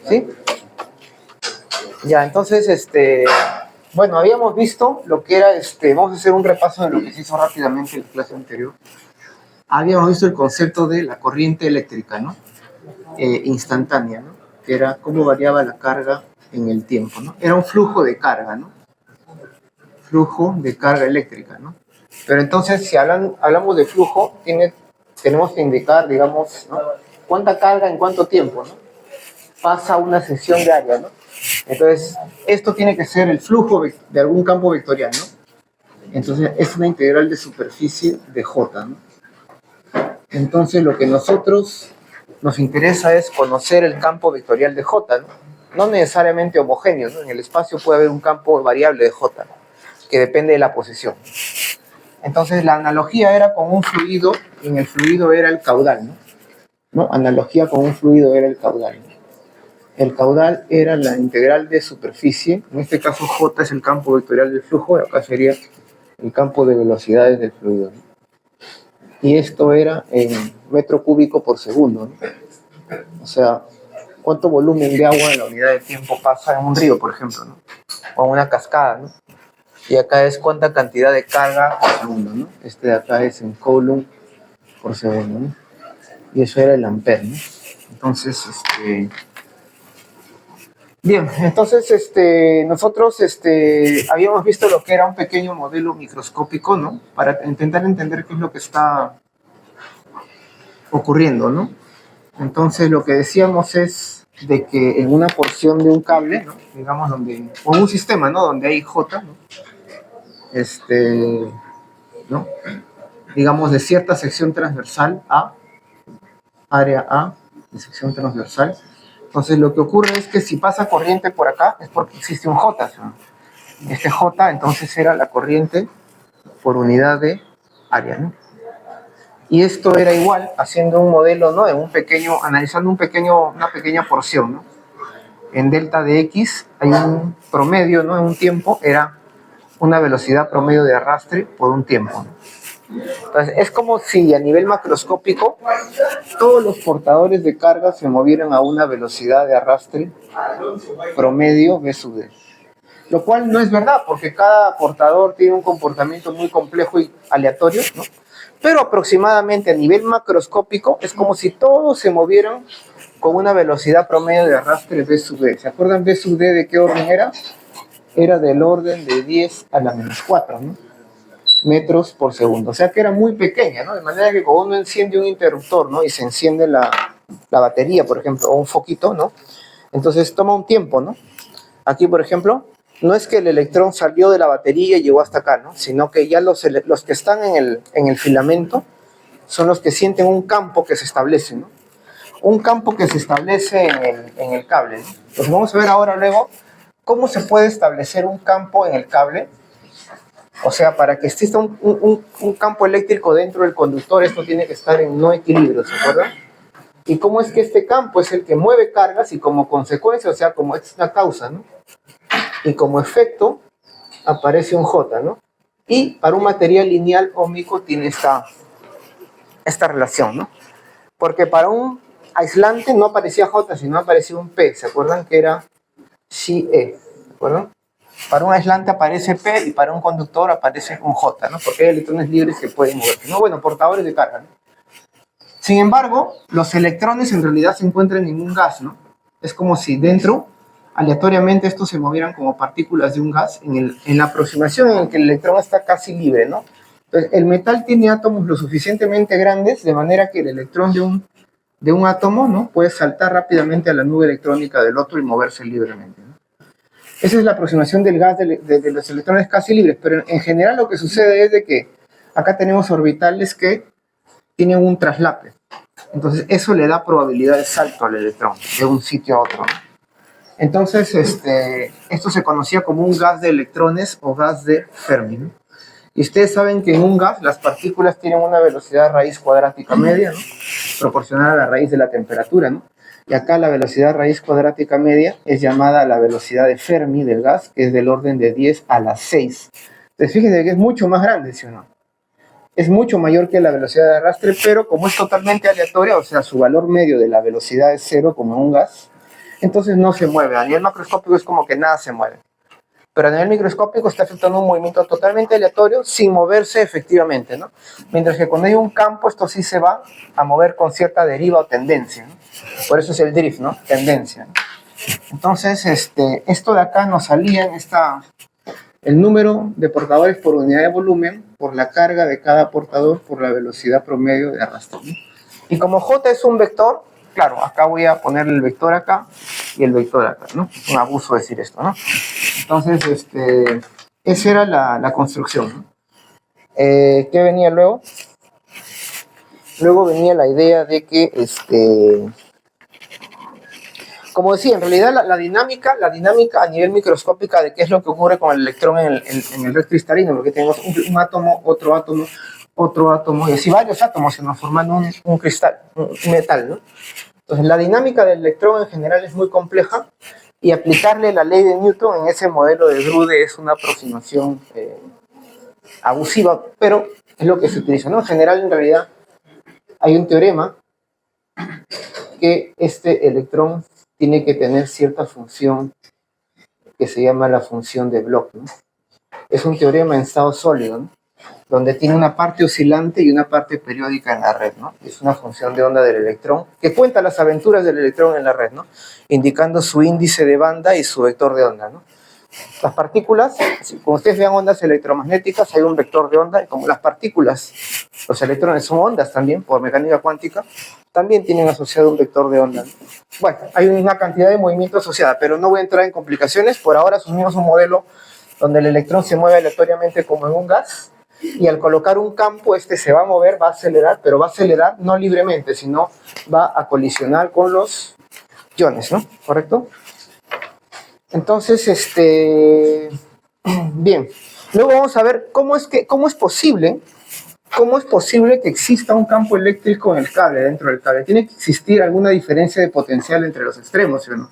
¿Sí? Ya, entonces, bueno, habíamos visto lo que era, vamos a hacer un repaso de lo que se hizo rápidamente en la clase anterior. Habíamos visto el concepto de la corriente eléctrica, ¿no? Instantánea, ¿no? Que era cómo variaba la carga en el tiempo, ¿no? Era un flujo de carga, ¿no? Flujo de carga eléctrica, ¿no? Pero entonces, si hablamos de flujo, tenemos que indicar, digamos, ¿no? Cuánta carga en cuánto tiempo, ¿no? Pasa una sección de área, ¿no? Entonces, esto tiene que ser el flujo de algún campo vectorial, ¿no? Entonces, es una integral de superficie de J, ¿no? Entonces, lo que nosotros nos interesa es conocer el campo vectorial de J, ¿no? No necesariamente homogéneo, ¿no? En el espacio puede haber un campo variable de J, ¿no? Que depende de la posición. Entonces, la analogía era con un fluido, y en el fluido era el caudal, ¿no? Analogía con un fluido era el caudal, ¿no? El caudal era la integral de superficie, en este caso J es el campo vectorial del flujo, y acá sería el campo de velocidades del fluido, ¿no? Y esto era en metro cúbico por segundo, ¿no? O sea, cuánto volumen de agua en la unidad de tiempo pasa en un río, por ejemplo, ¿no? O en una cascada, ¿no? Y acá es cuánta cantidad de carga por segundo, ¿no? Este de acá es en coulomb por segundo, ¿no? Y eso era el ampere, ¿no? Entonces, bien, entonces nosotros habíamos visto lo que era un pequeño modelo microscópico, ¿no? Para intentar entender qué es lo que está ocurriendo, ¿no? Entonces lo que decíamos es de que en una porción de un cable, ¿no? Digamos, o un sistema, ¿no? Donde hay J, ¿no? ¿No? Digamos, de cierta sección transversal A, área A, de sección transversal. Entonces lo que ocurre es que si pasa corriente por acá es porque existe un J, ¿no? Este J entonces era la corriente por unidad de área, ¿no? Y esto era igual haciendo un modelo, ¿no? Analizando una pequeña porción, ¿no? En delta de X hay un promedio, ¿no? En un tiempo era una velocidad promedio de arrastre por un tiempo, ¿no? Entonces es como si a nivel macroscópico todos los portadores de carga se movieran a una velocidad de arrastre promedio v sub d. Lo cual no es verdad, porque cada portador tiene un comportamiento muy complejo y aleatorio, ¿no? Pero aproximadamente a nivel macroscópico es como si todos se movieran con una velocidad promedio de arrastre v sub d. ¿Se acuerdan v sub d de qué orden era? Era del orden de 10 a la menos 4, ¿no? Metros por segundo. O sea que era muy pequeña, ¿no? De manera que cuando uno enciende un interruptor, ¿no? Y se enciende la batería, por ejemplo, o un foquito, ¿no? Entonces toma un tiempo, ¿no? Aquí, por ejemplo, no es que el electrón salió de la batería y llegó hasta acá, ¿no? Sino que ya los que están en el filamento son los que sienten un campo que se establece, ¿no? Un campo que se establece en el cable, ¿no? Entonces vamos a ver ahora luego cómo se puede establecer un campo en el cable. O sea, para que exista un campo eléctrico dentro del conductor, esto tiene que estar en no equilibrio, ¿se acuerdan? Y cómo es que este campo es el que mueve cargas y como consecuencia, o sea, como es una causa, ¿no? Y como efecto aparece un J, ¿no? Y para un material lineal óhmico tiene esta relación, ¿no? Porque para un aislante no aparecía J, sino aparecía un P, ¿se acuerdan? Que era Xe, ¿se acuerdan? Para un aislante aparece P y para un conductor aparece un J, ¿no? Porque hay electrones libres que pueden moverse, ¿no? Bueno, portadores de carga, ¿no? Sin embargo, los electrones en realidad se encuentran en un gas, ¿no? Es como si dentro, aleatoriamente, estos se movieran como partículas de un gas en la aproximación en que el electrón está casi libre, ¿no? Entonces, el metal tiene átomos lo suficientemente grandes de manera que el electrón de un átomo, ¿no? Puede saltar rápidamente a la nube electrónica del otro y moverse libremente, ¿no? Esa es la aproximación del gas de los electrones casi libres, pero en general lo que sucede es de que acá tenemos orbitales que tienen un traslape. Entonces eso le da probabilidad de salto al electrón de un sitio a otro. Entonces esto se conocía como un gas de electrones o gas de Fermi, ¿no? Y ustedes saben que en un gas las partículas tienen una velocidad raíz cuadrática media, ¿no? Proporcional a la raíz de la temperatura, ¿no? Y acá la velocidad raíz cuadrática media es llamada la velocidad de Fermi del gas, que es del orden de 10 a la 6. Entonces fíjense que es mucho más grande, ¿sí o no? es mucho mayor que la velocidad de arrastre, pero como es totalmente aleatoria, o sea, su valor medio de la velocidad es cero como en un gas, entonces no se mueve. A nivel macroscópico es como que nada se mueve. Pero a nivel microscópico está efectuando un movimiento totalmente aleatorio sin moverse efectivamente, ¿no? Mientras que cuando hay un campo, esto sí se va a mover con cierta deriva o tendencia, ¿no? Por eso es el drift, ¿no? Tendencia, ¿no? Entonces, esto de acá nos salía en el número de portadores por unidad de volumen, por la carga de cada portador, por la velocidad promedio de arrastre, ¿no? Y como J es un vector, claro, acá voy a poner el vector acá y el vector acá, ¿no? Es un abuso decir esto, ¿no? Entonces, esa era la construcción, ¿no? ¿Qué venía luego? Luego venía la idea de que, como decía, en realidad la dinámica a nivel microscópica de qué es lo que ocurre con el electrón en el red cristalino, porque tenemos un átomo, otro átomo, y así varios átomos se nos forman un cristal, un metal, ¿no? Entonces, la dinámica del electrón en general es muy compleja y aplicarle la ley de Newton en ese modelo de Drude es una aproximación abusiva, pero es lo que se utiliza, ¿no? En general, en realidad, hay un teorema que este electrón tiene que tener cierta función que se llama la función de Bloch, ¿no? Es un teorema en estado sólido, ¿no? Donde tiene una parte oscilante y una parte periódica en la red, ¿no? Es una función de onda del electrón que cuenta las aventuras del electrón en la red, ¿no? Indicando su índice de banda y su vector de onda, ¿no? Las partículas, como ustedes vean ondas electromagnéticas, hay un vector de onda, y como las partículas, los electrones son ondas también, por mecánica cuántica, también tienen asociado un vector de onda. Bueno, hay una cantidad de movimiento asociada, pero no voy a entrar en complicaciones. Por ahora asumimos un modelo donde el electrón se mueve aleatoriamente como en un gas, y al colocar un campo, se va a mover, va a acelerar, pero va a acelerar no libremente, sino va a colisionar con los iones, ¿no? ¿Correcto? Entonces, bien, luego vamos a ver cómo es posible que exista un campo eléctrico en el cable, dentro del cable. Tiene que existir alguna diferencia de potencial entre los extremos, ¿sí o no?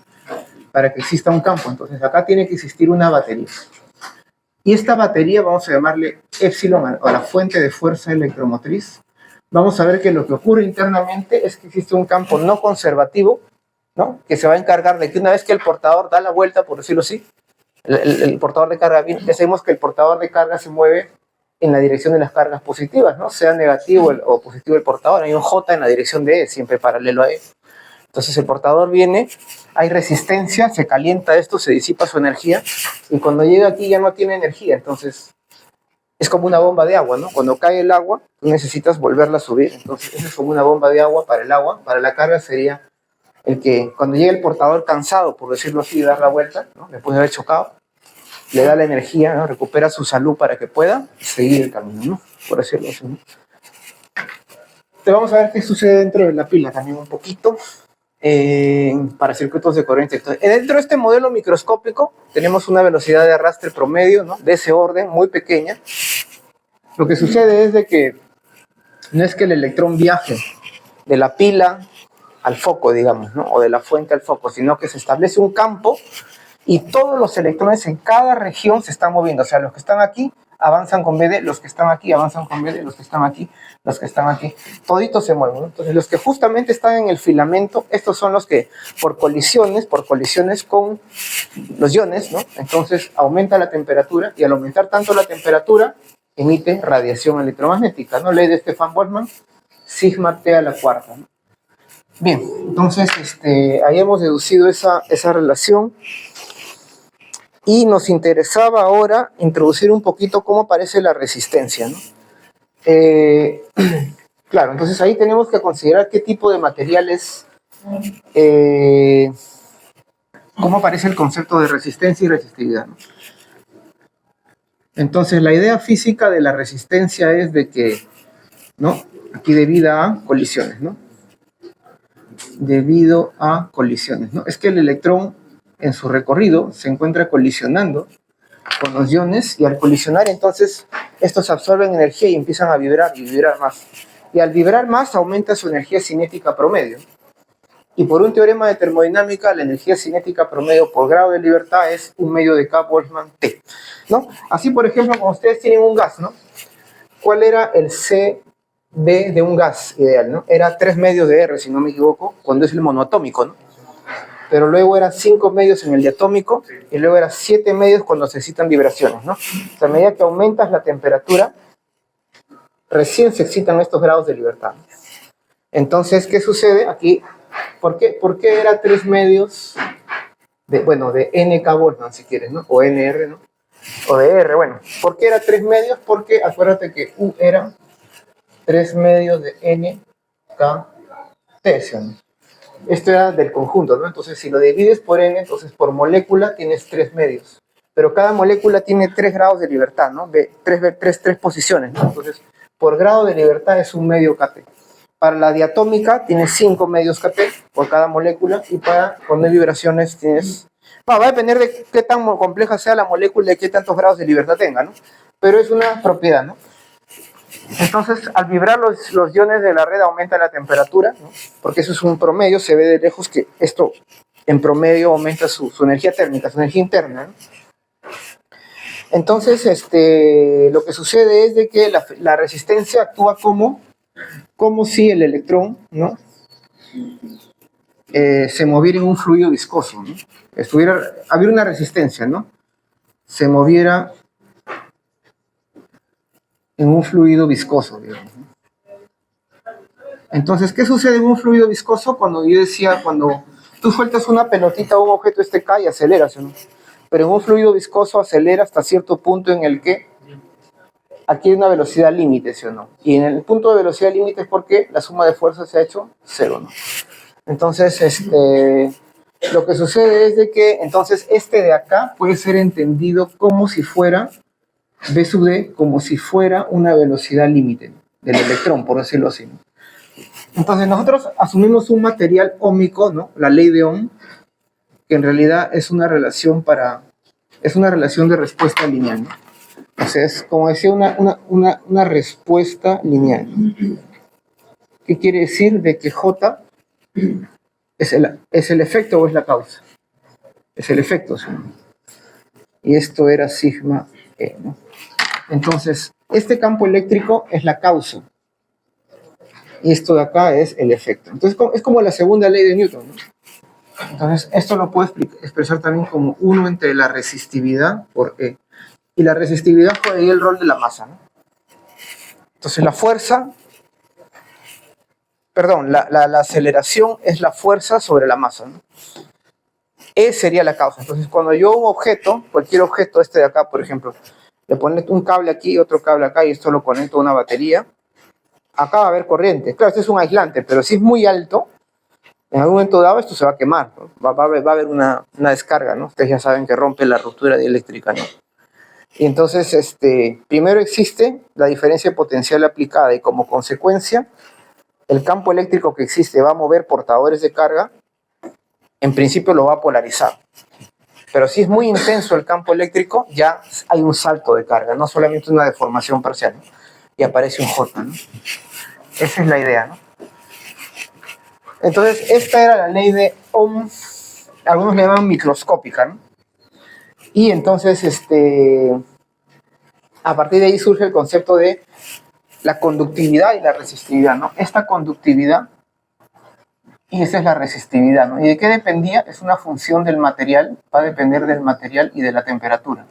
Para que exista un campo. Entonces, acá tiene que existir una batería. Y esta batería vamos a llamarle épsilon, o la fuente de fuerza electromotriz. Vamos a ver que lo que ocurre internamente es que existe un campo no conservativo, ¿no? Que se va a encargar de que una vez que el portador da la vuelta, por decirlo así, el portador de carga, ya sabemos que el portador de carga se mueve en la dirección de las cargas positivas, ¿no? Sea negativo o positivo el portador, hay un J en la dirección de E, siempre paralelo a E. Entonces el portador viene, hay resistencia, se calienta esto, se disipa su energía, y cuando llega aquí ya no tiene energía. Entonces es como una bomba de agua, ¿no? Cuando cae el agua, tú necesitas volverla a subir. Entonces eso es como una bomba de agua. Para la carga sería el que cuando llega el portador cansado, por decirlo así, de dar la vuelta, ¿no? Después de haber chocado, le da la energía, ¿no? Recupera su salud para que pueda seguir el camino, ¿no? Por decirlo así, ¿no? Entonces vamos a ver qué sucede dentro de la pila también un poquito, para circuitos de corriente. Entonces, dentro de este modelo microscópico tenemos una velocidad de arrastre promedio, ¿no? De ese orden, muy pequeña. Lo que sucede es de que no es que el electrón viaje de la pila al foco, digamos, ¿no? O de la fuente al foco, sino que se establece un campo y todos los electrones en cada región se están moviendo. O sea, los que están aquí avanzan con BD, los que están aquí avanzan con BD, los que están aquí, toditos se mueven, ¿no? Entonces, los que justamente están en el filamento, estos son los que por colisiones con los iones, ¿no? Entonces aumenta la temperatura, y al aumentar tanto la temperatura, emite radiación electromagnética, ¿no? Ley de Stefan Boltzmann, sigma T a la cuarta, ¿no? Bien, entonces ahí hemos deducido esa relación, y nos interesaba ahora introducir un poquito cómo aparece la resistencia, ¿no? Claro, entonces ahí tenemos que considerar qué tipo de materiales, cómo aparece el concepto de resistencia y resistividad, ¿no? Entonces la idea física de la resistencia es de que, ¿no? Aquí debido a colisiones, ¿no? Debido a colisiones, ¿no? Es que el electrón en su recorrido se encuentra colisionando con los iones, y al colisionar entonces estos absorben energía y empiezan a vibrar y vibrar más. Y al vibrar más aumenta su energía cinética promedio. Y por un teorema de termodinámica, la energía cinética promedio por grado de libertad es 1/2 de K Boltzmann T, ¿no? Así, por ejemplo, cuando ustedes tienen un gas, ¿no? ¿cuál era el CB de un gas ideal, ¿no? Era 3 medios de R, si no me equivoco, cuando es el monoatómico, ¿no? Pero luego era 5 medios en el diatómico y luego era 7 medios cuando se excitan vibraciones, ¿no? O sea, a medida que aumentas la temperatura, recién se excitan estos grados de libertad. Entonces, ¿qué sucede aquí? ¿Por qué era 3 medios de NK Boltzmann, si quieres, ¿no? O NR, ¿no? O de R, bueno. ¿Por qué era 3 medios? Porque acuérdate que U era 3 medios de NKT, ¿no? Esto era del conjunto, ¿no? Entonces, si lo divides por N, entonces por molécula tienes 3 medios. Pero cada molécula tiene 3 grados de libertad, ¿no? Tres posiciones, ¿no? Entonces, por grado de libertad es un medio KT. Para la diatómica tienes 5 medios KT por cada molécula y para cuando hay vibraciones tienes... va a depender de qué tan compleja sea la molécula y qué tantos grados de libertad tenga, ¿no? Pero es una propiedad, ¿no? Entonces, al vibrar los iones de la red aumenta la temperatura, ¿no? Porque eso es un promedio, se ve de lejos que esto en promedio aumenta su energía térmica, su energía interna, ¿no? Entonces, lo que sucede es de que la resistencia actúa como si el electrón, ¿no? Se moviera en un fluido viscoso, ¿no? Había una resistencia, ¿no? Se moviera en un fluido viscoso, digamos. Entonces, ¿qué sucede en un fluido viscoso? Cuando tú sueltas una pelotita o un objeto, cae y acelera, ¿sí, no? Pero en un fluido viscoso acelera hasta cierto punto en el que aquí hay una velocidad límite, ¿sí o no? Y en el punto de velocidad límite es porque la suma de fuerzas se ha hecho cero, ¿no? Entonces, lo que sucede es de que entonces de acá puede ser entendido como si fuera B sub D, como si fuera una velocidad límite del electrón, por decirlo así, ¿no? Entonces nosotros asumimos un material óhmico, ¿no? La ley de Ohm, que en realidad es una relación de respuesta lineal, ¿no? O sea, es como decía, una respuesta lineal. ¿Qué quiere decir? De que J es el efecto o es la causa. Es el efecto, ¿sí? Y esto era sigma E, ¿no? Entonces, este campo eléctrico es la causa. Y esto de acá es el efecto. Entonces, es como la segunda ley de Newton, ¿no? Entonces, esto lo puedo expresar también como 1 entre la resistividad por E. Y la resistividad juega ahí el rol de la masa, ¿no? Entonces, la aceleración es la fuerza sobre la masa, ¿no? E sería la causa. Entonces, cuando yo un objeto, cualquier objeto, de acá, por ejemplo, le pones un cable aquí y otro cable acá y esto lo conecto a una batería, acá va a haber corriente. Claro, este es un aislante, pero si es muy alto, en algún momento dado esto se va a quemar, ¿no? Va a haber una descarga, ¿no? Ustedes ya saben que rompe la ruptura dieléctrica, ¿no? Y entonces, primero existe la diferencia potencial aplicada y como consecuencia, el campo eléctrico que existe va a mover portadores de carga, en principio lo va a polarizar. Pero si es muy intenso el campo eléctrico, ya hay un salto de carga, no solamente una deformación parcial, ¿no? Y aparece un J, ¿no? Esa es la idea, ¿no? Entonces, esta era la ley de Ohm, algunos le llaman microscópica, ¿no? Y entonces, a partir de ahí surge el concepto de la conductividad y la resistividad, ¿no? Esta conductividad y esa es la resistividad, ¿no? ¿Y de qué dependía? Es una función del material, va a depender del material y de la temperatura.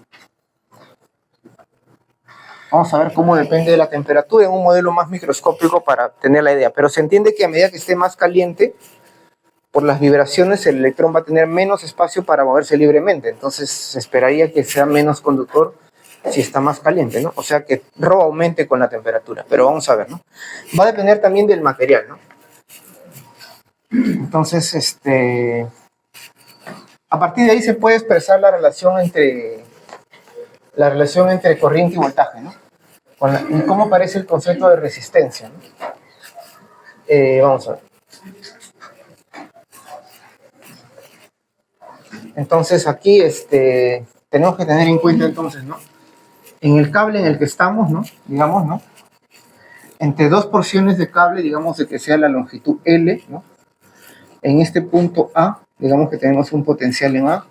Vamos a ver cómo depende de la temperatura en un modelo más microscópico para tener la idea. Pero se entiende que a medida que esté más caliente, por las vibraciones, el electrón va a tener menos espacio para moverse libremente. Entonces se esperaría que sea menos conductor si está más caliente, ¿no? O sea que ρ aumente con la temperatura. Pero vamos a ver, ¿no? Va a depender también del material, ¿no? Entonces, a partir de ahí se puede expresar la relación entre corriente y voltaje, ¿no? Y cómo aparece el concepto de resistencia, ¿no? Vamos a ver. Entonces aquí tenemos que tener en cuenta entonces, ¿no? En el cable en el que estamos, ¿no? Digamos, ¿no? Entre dos porciones de cable, digamos de que sea la longitud L, ¿no? En este punto A, digamos que tenemos un potencial en A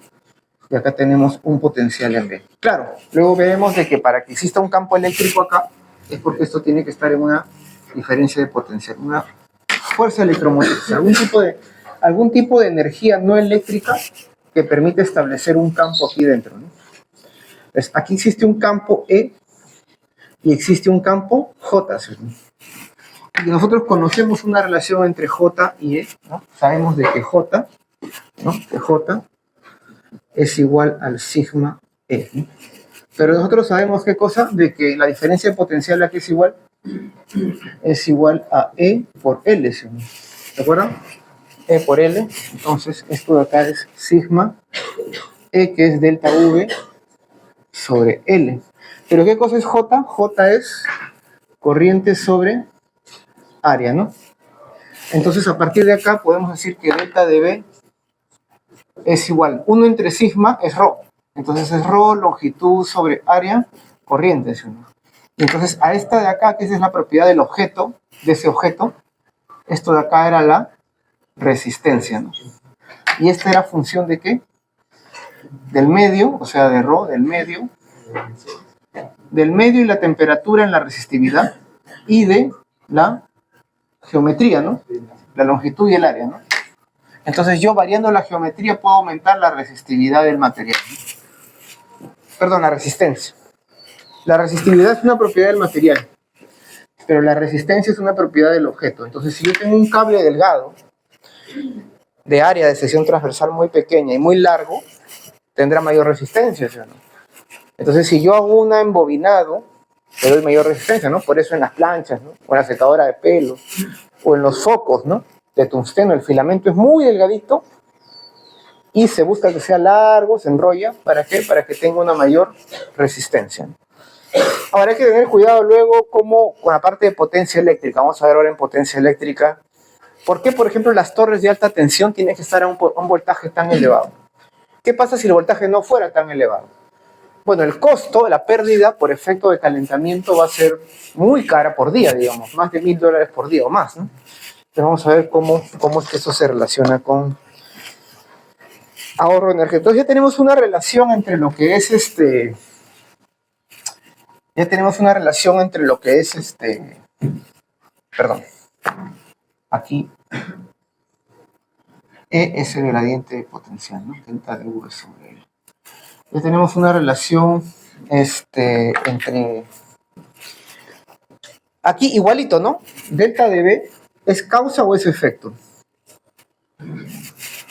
y acá tenemos un potencial en B. Claro, luego veremos de que para que exista un campo eléctrico acá, es porque esto tiene que estar en una diferencia de potencial, una fuerza electromotriz, algún tipo de energía no eléctrica que permite establecer un campo aquí dentro, ¿no? Entonces, aquí existe un campo E y existe un campo J, ¿cierto? Y nosotros conocemos una relación entre J y E, ¿no? Sabemos de que J, ¿no? Que J es igual al sigma E, ¿no? Pero nosotros sabemos qué cosa, de que la diferencia de potencial aquí es igual a E por L, ¿sí? ¿De acuerdo? E por L, entonces esto de acá es sigma E, que es delta V sobre L. ¿Pero qué cosa es J? J es corriente sobre área, ¿no? Entonces a partir de acá podemos decir que delta de V es igual, 1 entre sigma es ρ, entonces es ρ longitud sobre área corriente, ¿sí? Y entonces a esta de acá, que esa es la propiedad del objeto, de ese objeto, esto de acá era la resistencia, ¿no? Y esta era función de ¿qué? Del medio, o sea de ρ, del medio y la temperatura en la resistividad y de la geometría, ¿no? La longitud y el área, ¿no? Entonces yo variando la geometría puedo aumentar la resistividad del material, ¿no? Perdón, la resistencia. La resistividad es una propiedad del material, pero la resistencia es una propiedad del objeto. Entonces si yo tengo un cable delgado de área de sección transversal muy pequeña y muy largo, tendrá mayor resistencia, ¿sí o no? Entonces si yo hago un embobinado, le doy mayor resistencia, ¿no? Por eso en las planchas, ¿no? O en la secadora de pelo, o en los focos, ¿no? De tungsteno, el filamento es muy delgadito y se busca que sea largo, se enrolla, ¿para qué? Para que tenga una mayor resistencia, ¿no? Ahora hay que tener cuidado luego como con la parte de potencia eléctrica. Vamos a ver ahora en potencia eléctrica. ¿Por qué, por ejemplo, las torres de alta tensión tienen que estar a un voltaje tan elevado? ¿Qué pasa si el voltaje no fuera tan elevado? Bueno, el costo, la pérdida por efecto de calentamiento va a ser muy cara por día, digamos, más de $1000 por día o más, ¿no? Entonces vamos a ver cómo es que eso se relaciona con ahorro energético. Entonces ya tenemos una relación entre lo que es perdón, aquí E es el gradiente de potencial, ¿no? Delta de V sobre L. Ya tenemos una relación entre... Aquí igualito, ¿no? Delta de V es causa o es efecto.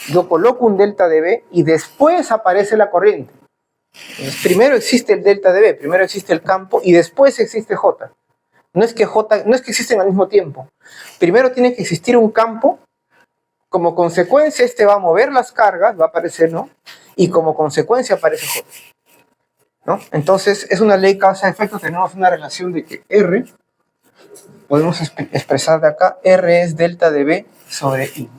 Yo coloco un delta de V y después aparece la corriente. Entonces, primero existe el delta de V, primero existe el campo y después existe J. No es que existen al mismo tiempo. Primero tiene que existir un campo, como consecuencia va a mover las cargas, va a aparecer, ¿no? Y como consecuencia aparece J, ¿no? Entonces es una ley causa-efecto, tenemos una relación de que R, podemos expresar de acá, R es delta de V sobre I.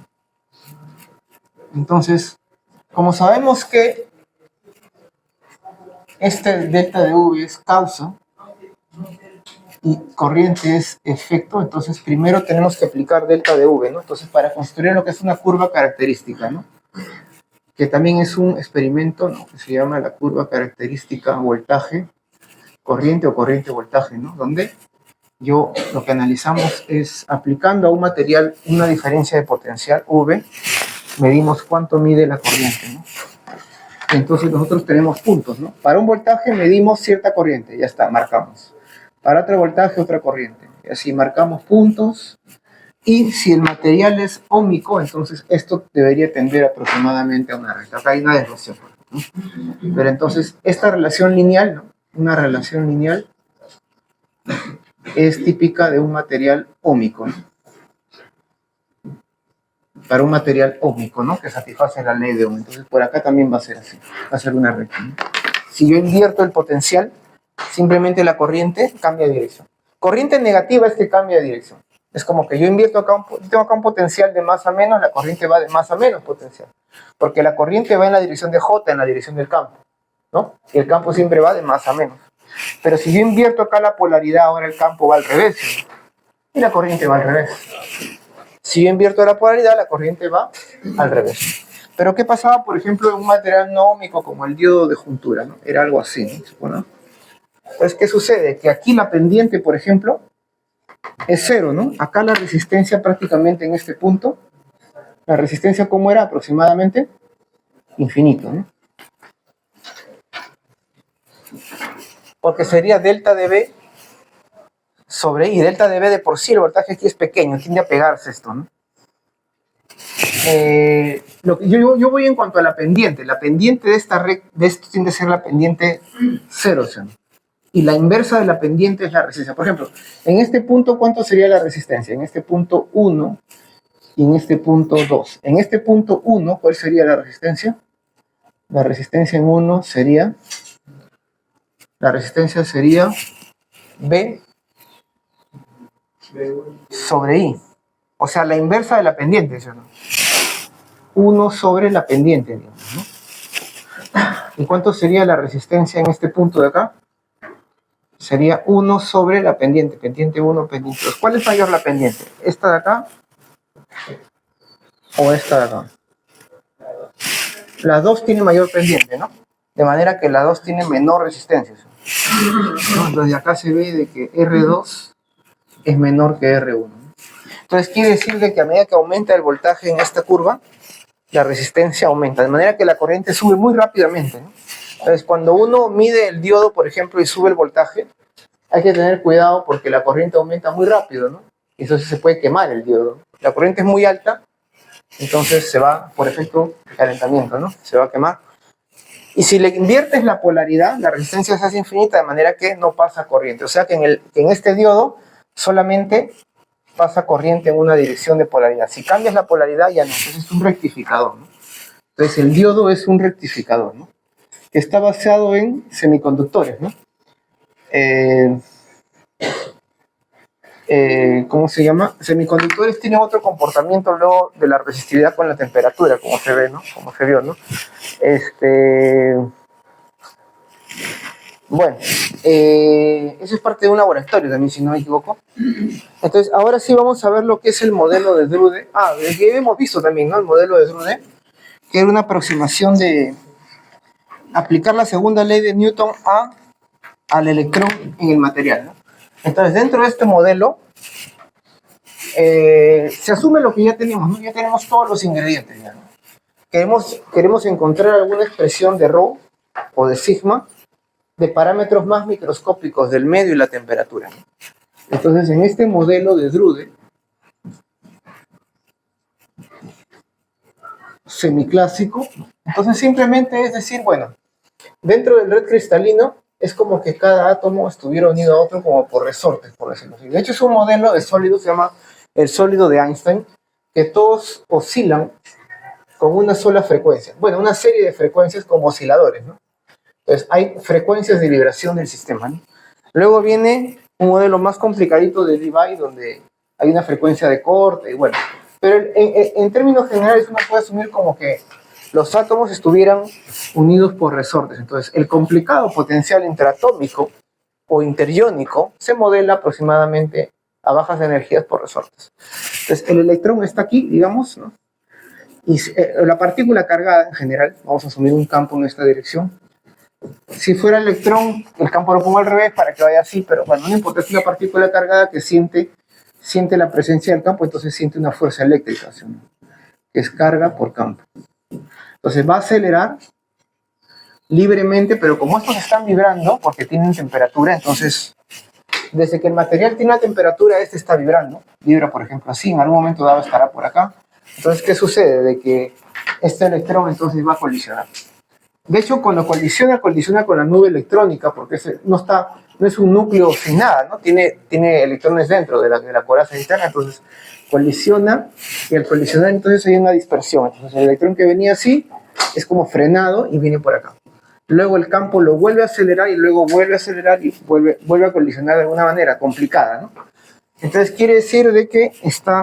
Entonces, como sabemos que este delta de V es causa y corriente es efecto, entonces primero tenemos que aplicar delta de V, ¿no? Entonces para construir lo que es una curva característica, ¿no? Que también es un experimento, ¿no? Que se llama la curva característica voltaje, corriente o corriente-voltaje, ¿no? Donde lo que analizamos es aplicando a un material una diferencia de potencial V, medimos cuánto mide la corriente, ¿no? Entonces nosotros tenemos puntos, ¿no? Para un voltaje medimos cierta corriente, ya está, marcamos. Para otro voltaje, otra corriente. Y así marcamos puntos. Y si el material es óhmico, entonces esto debería tender aproximadamente a una recta. Acá hay una desviación, ¿no? Pero entonces esta relación lineal, ¿no? Una relación lineal es típica de un material óhmico, ¿no? Para un material óhmico, ¿no? Que satisface la ley de Ohm. Entonces por acá también va a ser así, va a ser una recta, ¿no? Si yo invierto el potencial, simplemente la corriente cambia de dirección. Corriente negativa es que cambia de dirección. Es como que yo invierto acá, tengo acá un potencial de más a menos, la corriente va de más a menos potencial. Porque la corriente va en la dirección de J, en la dirección del campo, ¿no? Y el campo siempre va de más a menos. Pero si yo invierto acá la polaridad, ahora el campo va al revés, ¿no? Y la corriente va al revés. Si yo invierto la polaridad, la corriente va al revés. Pero ¿qué pasaba, por ejemplo, en un material no óhmico como el diodo de juntura, ¿no? Era algo así, ¿no? Entonces, ¿qué sucede? Que aquí la pendiente, por ejemplo, es 0, ¿no? Acá la resistencia prácticamente en este punto, la resistencia, ¿cómo era aproximadamente? Infinito, ¿no? Porque sería delta de B sobre I. Delta de B de por sí, el voltaje aquí es pequeño, tiende a pegarse esto, ¿no? Yo voy en cuanto a la pendiente. La pendiente de esto tiende a ser la pendiente 0, ¿sí? Y la inversa de la pendiente es la resistencia. Por ejemplo, en este punto, ¿cuánto sería la resistencia? En este punto 1 y en este punto 2. En este punto 1, ¿cuál sería la resistencia? La resistencia en 1 sería, la resistencia sería B sobre I. O sea, la inversa de la pendiente, ¿sí o no? 1 sobre la pendiente, digamos, ¿no? ¿Y cuánto sería la resistencia en este punto de acá? Sería 1 sobre la pendiente, pendiente 1, pendiente 2. ¿Cuál es mayor la pendiente? ¿Esta de acá o esta de acá? Las dos tienen mayor pendiente, ¿no? De manera que las dos tienen menor resistencia, ¿no? Entonces acá se ve de que R2 es menor que R1. Entonces quiere decir de que a medida que aumenta el voltaje en esta curva, la resistencia aumenta, de manera que la corriente sube muy rápidamente, ¿no? Entonces cuando uno mide el diodo, por ejemplo, y sube el voltaje, hay que tener cuidado porque la corriente aumenta muy rápido, ¿no? Y entonces se puede quemar el diodo. La corriente es muy alta, entonces se va, por efecto de calentamiento, ¿no? Se va a quemar. Y si le inviertes la polaridad, la resistencia se hace infinita, de manera que no pasa corriente. O sea que en este diodo solamente pasa corriente en una dirección de polaridad. Si cambias la polaridad, ya no. Entonces es un rectificador, ¿no? Entonces el diodo es un rectificador, ¿no? Que está basado en semiconductores, ¿no? ¿Cómo se llama? Semiconductores tienen otro comportamiento luego de la resistividad con la temperatura, como se ve, ¿no? Como se vio, ¿no? Bueno, eso es parte de un laboratorio también, si no me equivoco. Entonces, ahora sí vamos a ver lo que es el modelo de Drude. El que hemos visto también, ¿no? El modelo de Drude, que era una aproximación de aplicar la segunda ley de Newton al electrón en el material, ¿no? Entonces, dentro de este modelo, se asume lo que ya tenemos, ¿no? Ya tenemos todos los ingredientes, ¿ya, ¿no? Queremos encontrar alguna expresión de ρ o de sigma de parámetros más microscópicos del medio y la temperatura, ¿no? Entonces, en este modelo de Drude, semiclásico, entonces simplemente es decir, bueno, dentro del red cristalino es como que cada átomo estuviera unido a otro como por resortes, por decirlo así. De hecho, es un modelo de sólido, se llama el sólido de Einstein, que todos oscilan con una sola frecuencia. Bueno, una serie de frecuencias como osciladores, ¿no? Entonces, hay frecuencias de vibración del sistema, ¿no? Luego viene un modelo más complicadito de Debye, donde hay una frecuencia de corte, y bueno. Pero en términos generales uno puede asumir como que los átomos estuvieran unidos por resortes. Entonces, el complicado potencial interatómico o interiónico se modela aproximadamente a bajas energías por resortes. Entonces, el electrón está aquí, digamos, ¿no? Y la partícula cargada en general, vamos a asumir un campo en esta dirección. Si fuera el electrón, el campo lo pongo al revés para que vaya así, pero bueno, no importa, es una partícula cargada que siente la presencia del campo, entonces siente una fuerza eléctrica, ¿sí? Que es carga por campo. Entonces va a acelerar libremente, pero como estos están vibrando, porque tienen temperatura, entonces desde que el material tiene una temperatura, este está vibrando. Vibra, por ejemplo, así, en algún momento dado estará por acá. Entonces, ¿qué sucede? De que este electrón entonces va a colisionar. De hecho, cuando colisiona con la nube electrónica, porque no es un núcleo sin nada, ¿no? Tiene electrones dentro de la coraza interna, entonces colisiona, y al colisionar entonces hay una dispersión. Entonces el electrón que venía así es como frenado y viene por acá. Luego el campo lo vuelve a acelerar y luego vuelve a acelerar y vuelve a colisionar de alguna manera complicada, ¿no? Entonces quiere decir de que está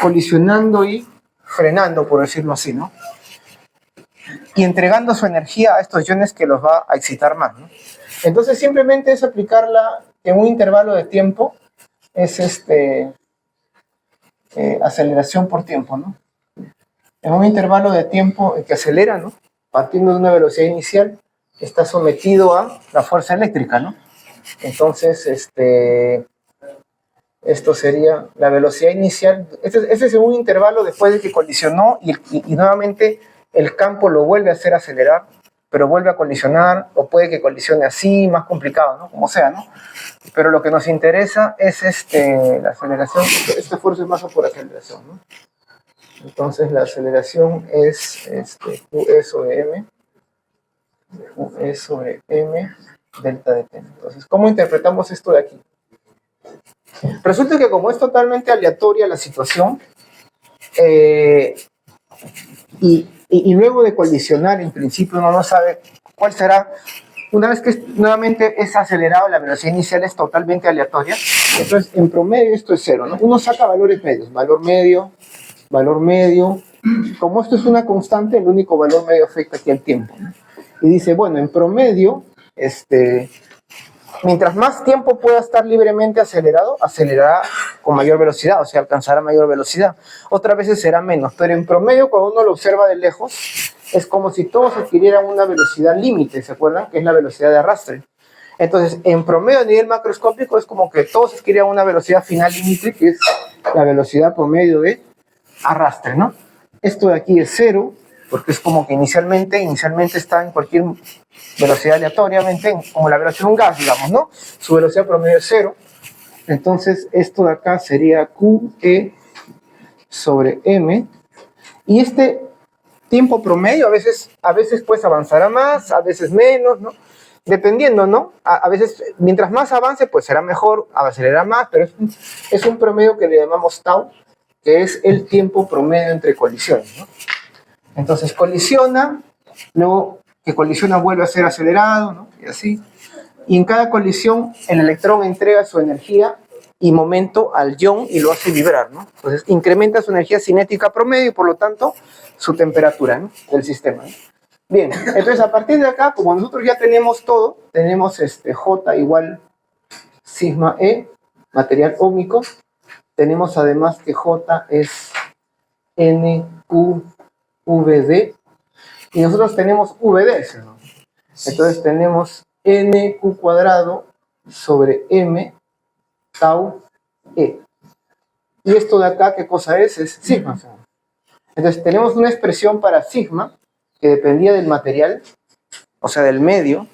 colisionando y frenando, por decirlo así, ¿no? Y entregando su energía a estos iones que los va a excitar más, ¿no? Entonces simplemente es aplicarla en un intervalo de tiempo, es aceleración por tiempo, ¿no? En un intervalo de tiempo que acelera, ¿no? Partiendo de una velocidad inicial, está sometido a la fuerza eléctrica, ¿no? Entonces, esto sería la velocidad inicial. Este es un intervalo después de que colisionó y nuevamente el campo lo vuelve a hacer acelerar, pero vuelve a colisionar, o puede que colisione así, más complicado, ¿no? Como sea, ¿no? Pero lo que nos interesa es la aceleración. Este esfuerzo es masa por aceleración, ¿no? Entonces la aceleración es QE sobre M, QE sobre M, delta de t. Entonces, ¿cómo interpretamos esto de aquí? Resulta que como es totalmente aleatoria la situación, y luego de colisionar, en principio uno no sabe cuál será. Una vez que nuevamente es acelerado, la velocidad inicial es totalmente aleatoria. Entonces, en promedio esto es cero, ¿no? Uno saca valores medios, valor medio, valor medio. Como esto es una constante, el único valor medio afecta aquí al tiempo, ¿no? Y dice, bueno, en promedio, mientras más tiempo pueda estar libremente acelerado, acelerará con mayor velocidad, o sea, alcanzará mayor velocidad. Otras veces será menos, pero en promedio, cuando uno lo observa de lejos, es como si todos adquirieran una velocidad límite, ¿se acuerdan? Que es la velocidad de arrastre. Entonces, en promedio a nivel macroscópico es como que todos adquirieran una velocidad final límite, que es la velocidad promedio de arrastre, ¿no? Esto de aquí es cero, porque es como que inicialmente está en cualquier velocidad aleatoriamente, como la velocidad de un gas, digamos, ¿no? Su velocidad promedio es cero. Entonces, esto de acá sería QE sobre M. Y este tiempo promedio a veces pues avanzará más, a veces menos, ¿no? Dependiendo, ¿no? A veces, mientras más avance, pues será mejor, acelerará más, pero es un promedio que le llamamos tau, que es el tiempo promedio entre colisiones, ¿no? Entonces colisiona, luego que colisiona vuelve a ser acelerado, ¿no? Y así. Y en cada colisión el electrón entrega su energía y momento al ion y lo hace vibrar, ¿no? Entonces incrementa su energía cinética promedio y por lo tanto su temperatura, ¿no? Del sistema, ¿no? Bien, entonces a partir de acá, como nosotros ya tenemos todo, tenemos J igual sigma E, material óhmico, tenemos además que J es NQVD, y nosotros tenemos VD, ¿no? Entonces tenemos NQ cuadrado sobre M tau E. Y esto de acá, ¿qué cosa es? Es sigma. Entonces tenemos una expresión para sigma que dependía del material, o sea, del medio,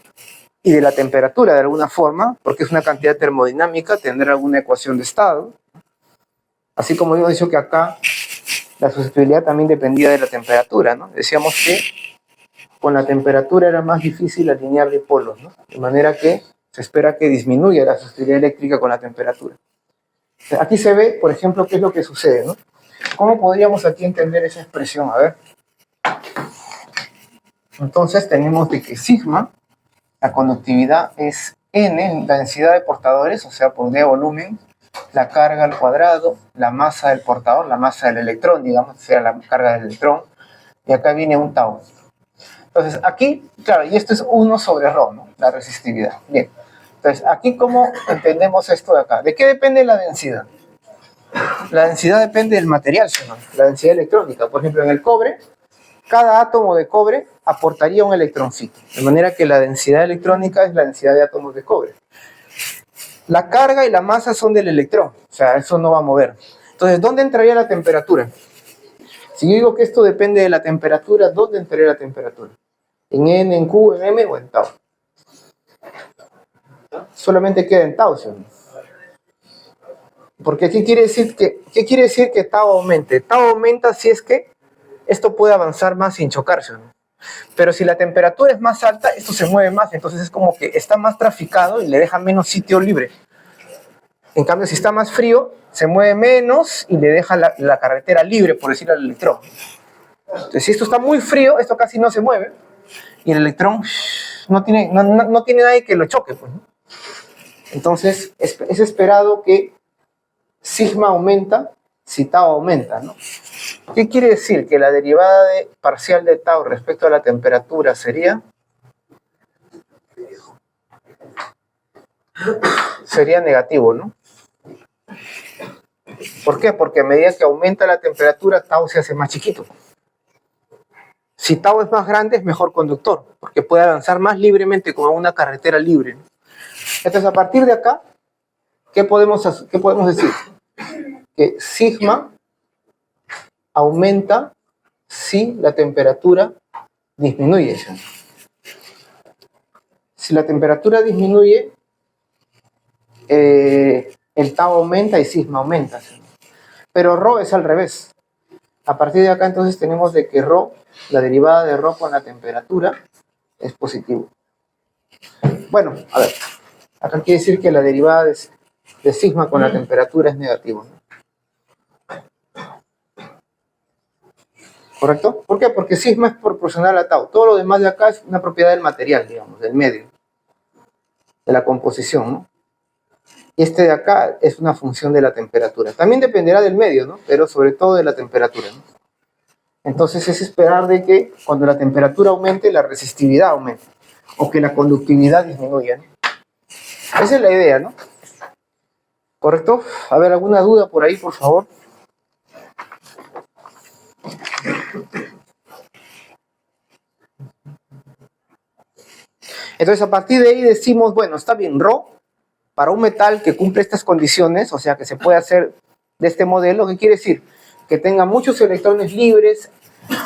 y de la temperatura de alguna forma, porque es una cantidad termodinámica, tendrá alguna ecuación de estado. Así como hemos dicho que acá la susceptibilidad también dependía de la temperatura, ¿no? Decíamos que con la temperatura era más difícil alinear dipolos, ¿no? De manera que se espera que disminuya la susceptibilidad eléctrica con la temperatura. Aquí se ve, por ejemplo, qué es lo que sucede, ¿no? ¿Cómo podríamos aquí entender esa expresión? A ver. Entonces tenemos de que sigma, la conductividad es N, la densidad de portadores, o sea, por unidad de volumen, la carga al cuadrado, la masa del portador, la masa del electrón, digamos, o sea, la carga del electrón, y acá viene un tau. Entonces, aquí, claro, y esto es 1 sobre ρ, ¿no? La resistividad. Bien. Entonces, aquí, ¿cómo entendemos esto de acá? ¿De qué depende la densidad? La densidad depende del material, ¿no? La densidad electrónica. Por ejemplo, en el cobre, cada átomo de cobre aportaría un electroncito. De manera que la densidad electrónica es la densidad de átomos de cobre. La carga y la masa son del electrón. O sea, eso no va a mover. Entonces, ¿dónde entraría la temperatura? Si yo digo que esto depende de la temperatura, ¿dónde entraría la temperatura? ¿En N, en Q, en M o en tau? Solamente queda en tau, ¿sí? Porque ¿qué quiere decir que tau aumente? Tau aumenta si es que esto puede avanzar más sin chocarse, ¿no? Pero si la temperatura es más alta, esto se mueve más, entonces es como que está más traficado y le deja menos sitio libre. En cambio, si está más frío, se mueve menos y le deja la carretera libre, por decirlo al electrón. Entonces, si esto está muy frío, esto casi no se mueve y el electrón no tiene nadie que lo choque, pues, ¿no? Entonces, es esperado que sigma aumenta si tau aumenta, ¿no? ¿Qué quiere decir? Que la derivada parcial de tau respecto a la temperatura sería negativo, ¿no? ¿Por qué? Porque a medida que aumenta la temperatura, tau se hace más chiquito. Si tau es más grande, es mejor conductor, porque puede avanzar más libremente como una carretera libre, ¿no? Entonces, a partir de acá, ¿qué podemos decir? Que sigma aumenta si la temperatura disminuye. Si la temperatura disminuye, el tau aumenta y sigma aumenta. Pero ρ es al revés. A partir de acá, entonces, tenemos de que ρ, la derivada de ρ con la temperatura, es positivo. Bueno, a ver, acá quiere decir que la derivada de sigma con la temperatura es negativo, ¿no? ¿Correcto? ¿Por qué? Porque sigma es proporcional a tau. Todo lo demás de acá es una propiedad del material, digamos, del medio, de la composición, ¿no? Y este de acá es una función de la temperatura. También dependerá del medio, ¿no? Pero sobre todo de la temperatura, ¿no? Entonces es esperar de que cuando la temperatura aumente, la resistividad aumente. O que la conductividad disminuya, ¿no? Esa es la idea, ¿no? ¿Correcto? A ver, ¿alguna duda por ahí, por favor? Entonces, a partir de ahí decimos, bueno, está bien, ρ, para un metal que cumple estas condiciones, o sea, que se puede hacer de este modelo, ¿qué quiere decir? Que tenga muchos electrones libres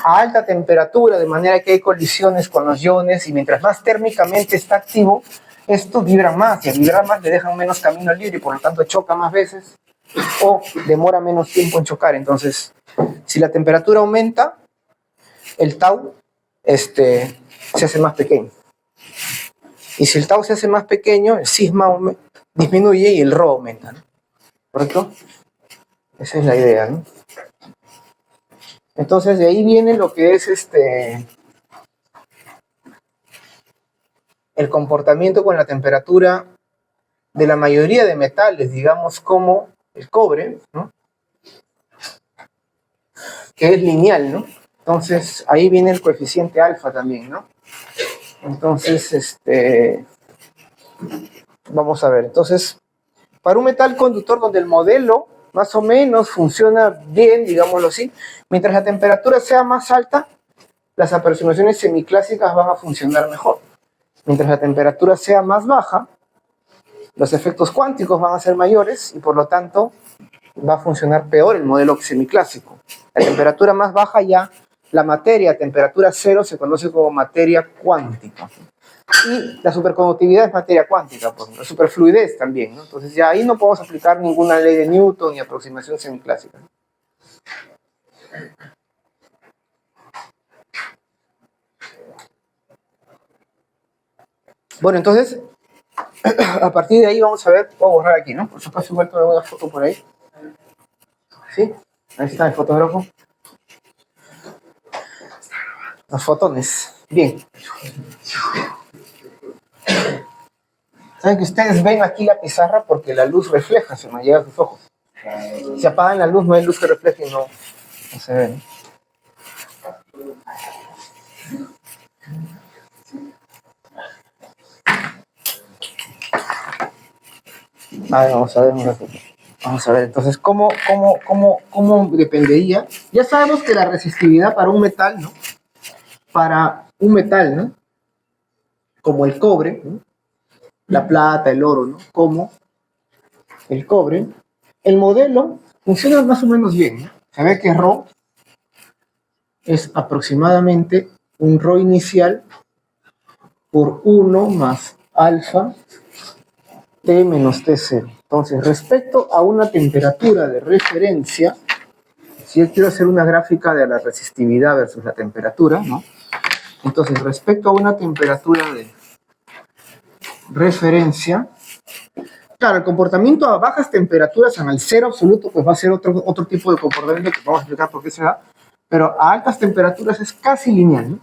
a alta temperatura, de manera que hay colisiones con los iones, y mientras más térmicamente está activo, estos vibran más, y al vibrar más le dejan menos camino libre, y por lo tanto choca más veces, o demora menos tiempo en chocar. Entonces, si la temperatura aumenta, el tau se hace más pequeño. Y si el tau se hace más pequeño, el sigma disminuye y el ρ aumenta, ¿no? ¿Correcto? Esa es la idea, ¿no? Entonces, de ahí viene lo que es el comportamiento con la temperatura de la mayoría de metales, digamos, como el cobre, ¿no? Que es lineal, ¿no? Entonces, ahí viene el coeficiente alfa también, ¿no? Entonces, vamos a ver. Entonces, para un metal conductor donde el modelo más o menos funciona bien, digámoslo así, mientras la temperatura sea más alta, las aproximaciones semiclásicas van a funcionar mejor. Mientras la temperatura sea más baja, los efectos cuánticos van a ser mayores y por lo tanto va a funcionar peor el modelo semiclásico. La temperatura más baja ya, la materia a temperatura cero se conoce como materia cuántica. Y la superconductividad es materia cuántica, pues, la superfluidez también, ¿no? Entonces ya ahí no podemos aplicar ninguna ley de Newton ni aproximación semiclásica. Bueno, entonces, a partir de ahí vamos a ver, voy a borrar aquí, ¿no? Por supuesto, igual tomé una foto por ahí. ¿Sí? Ahí está el fotógrafo. Los fotones. Bien. Saben que ustedes ven aquí la pizarra porque la luz refleja, se nos llega a sus ojos. Si apagan la luz, no hay luz que refleje y no se ve, ¿no? A ver, vamos a ver un ratito. Vamos a ver, entonces, ¿cómo dependería? Ya sabemos que la resistividad para un metal, ¿no? Para un metal, ¿no? Como el cobre, ¿no? La plata, el oro, ¿no? Como el cobre, el modelo funciona más o menos bien, ¿no? Se ve que ρ es aproximadamente un ρ inicial por 1 más alfa T menos T0. Entonces, respecto a una temperatura de referencia, si yo quiero hacer una gráfica de la resistividad versus la temperatura, ¿no? Entonces, respecto a una temperatura de referencia, claro, el comportamiento a bajas temperaturas en el cero absoluto, pues va a ser otro tipo de comportamiento que vamos a explicar por qué se da, pero a altas temperaturas es casi lineal, ¿no?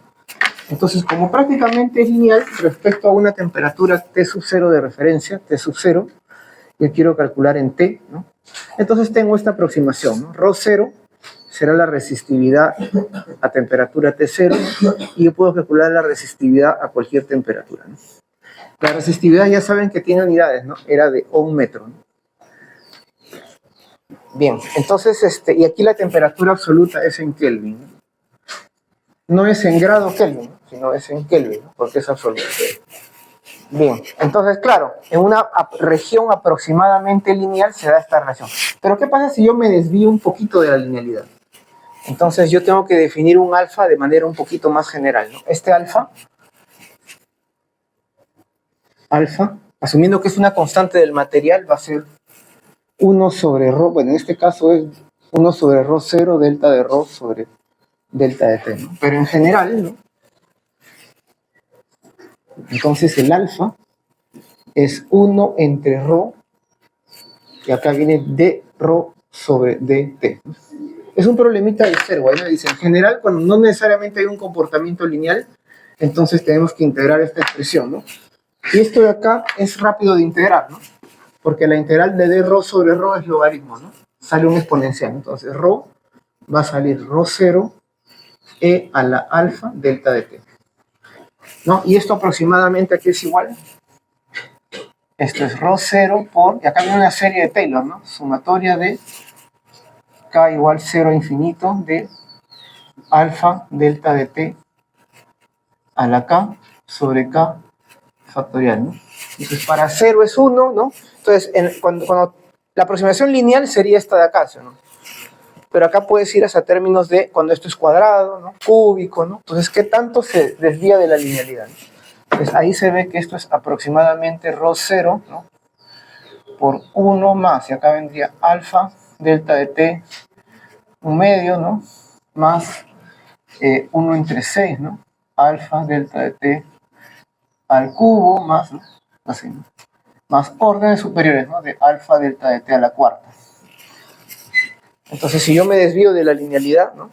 Entonces, como prácticamente es lineal respecto a una temperatura T sub 0 de referencia, T sub 0, yo quiero calcular en T, ¿no? Entonces tengo esta aproximación, ¿no? ρ0 será la resistividad a temperatura T0 y yo puedo calcular la resistividad a cualquier temperatura, ¿no? La resistividad ya saben que tiene unidades, ¿no? Era de Ohm metro, ¿no? Bien, entonces, y aquí la temperatura absoluta es en Kelvin, ¿no? No es en grado Kelvin, sino es en Kelvin, ¿no? Porque es absoluto. Bien, entonces, claro, en una región aproximadamente lineal se da esta relación. Pero ¿qué pasa si yo me desvío un poquito de la linealidad? Entonces yo tengo que definir un alfa de manera un poquito más general, ¿no? Este alfa, asumiendo que es una constante del material, va a ser 1 sobre ρ, bueno, en este caso es 1 sobre ρ0 delta de ρ sobre delta de t, ¿no? Pero en general, ¿no? Entonces el alfa es 1 entre ρ, y acá viene d ρ sobre dt. Es un problemita de cero, ¿no? Dice, en general, cuando no necesariamente hay un comportamiento lineal, entonces tenemos que integrar esta expresión, ¿no? Y esto de acá es rápido de integrar, ¿no? Porque la integral de d ρ sobre ρ es logaritmo, ¿no? Sale un exponencial, entonces ρ va a salir ρ0 e a la alfa delta de t, ¿no? Y esto aproximadamente aquí es igual. Esto es ρ0 por, y acá viene una serie de Taylor, ¿no? Sumatoria de k igual 0 a infinito de alfa delta de t a la k sobre k factorial, ¿no? Entonces, para 0 es 1, ¿no? Entonces, cuando la aproximación lineal sería esta de acá, ¿no? Pero acá puedes ir hasta términos de cuando esto es cuadrado, ¿no? Cúbico, ¿no? Entonces, ¿qué tanto se desvía de la linealidad, ¿no? Entonces, ahí se ve que esto es aproximadamente ρ0, ¿no? Por 1 más, y acá vendría alfa delta de t, un medio, ¿no? Más 1 entre 6, ¿no? Alfa delta de t al cubo más, ¿no? Así, ¿no? Más órdenes superiores, ¿no? De alfa delta de t a la cuarta. Entonces, si yo me desvío de la linealidad, ¿no?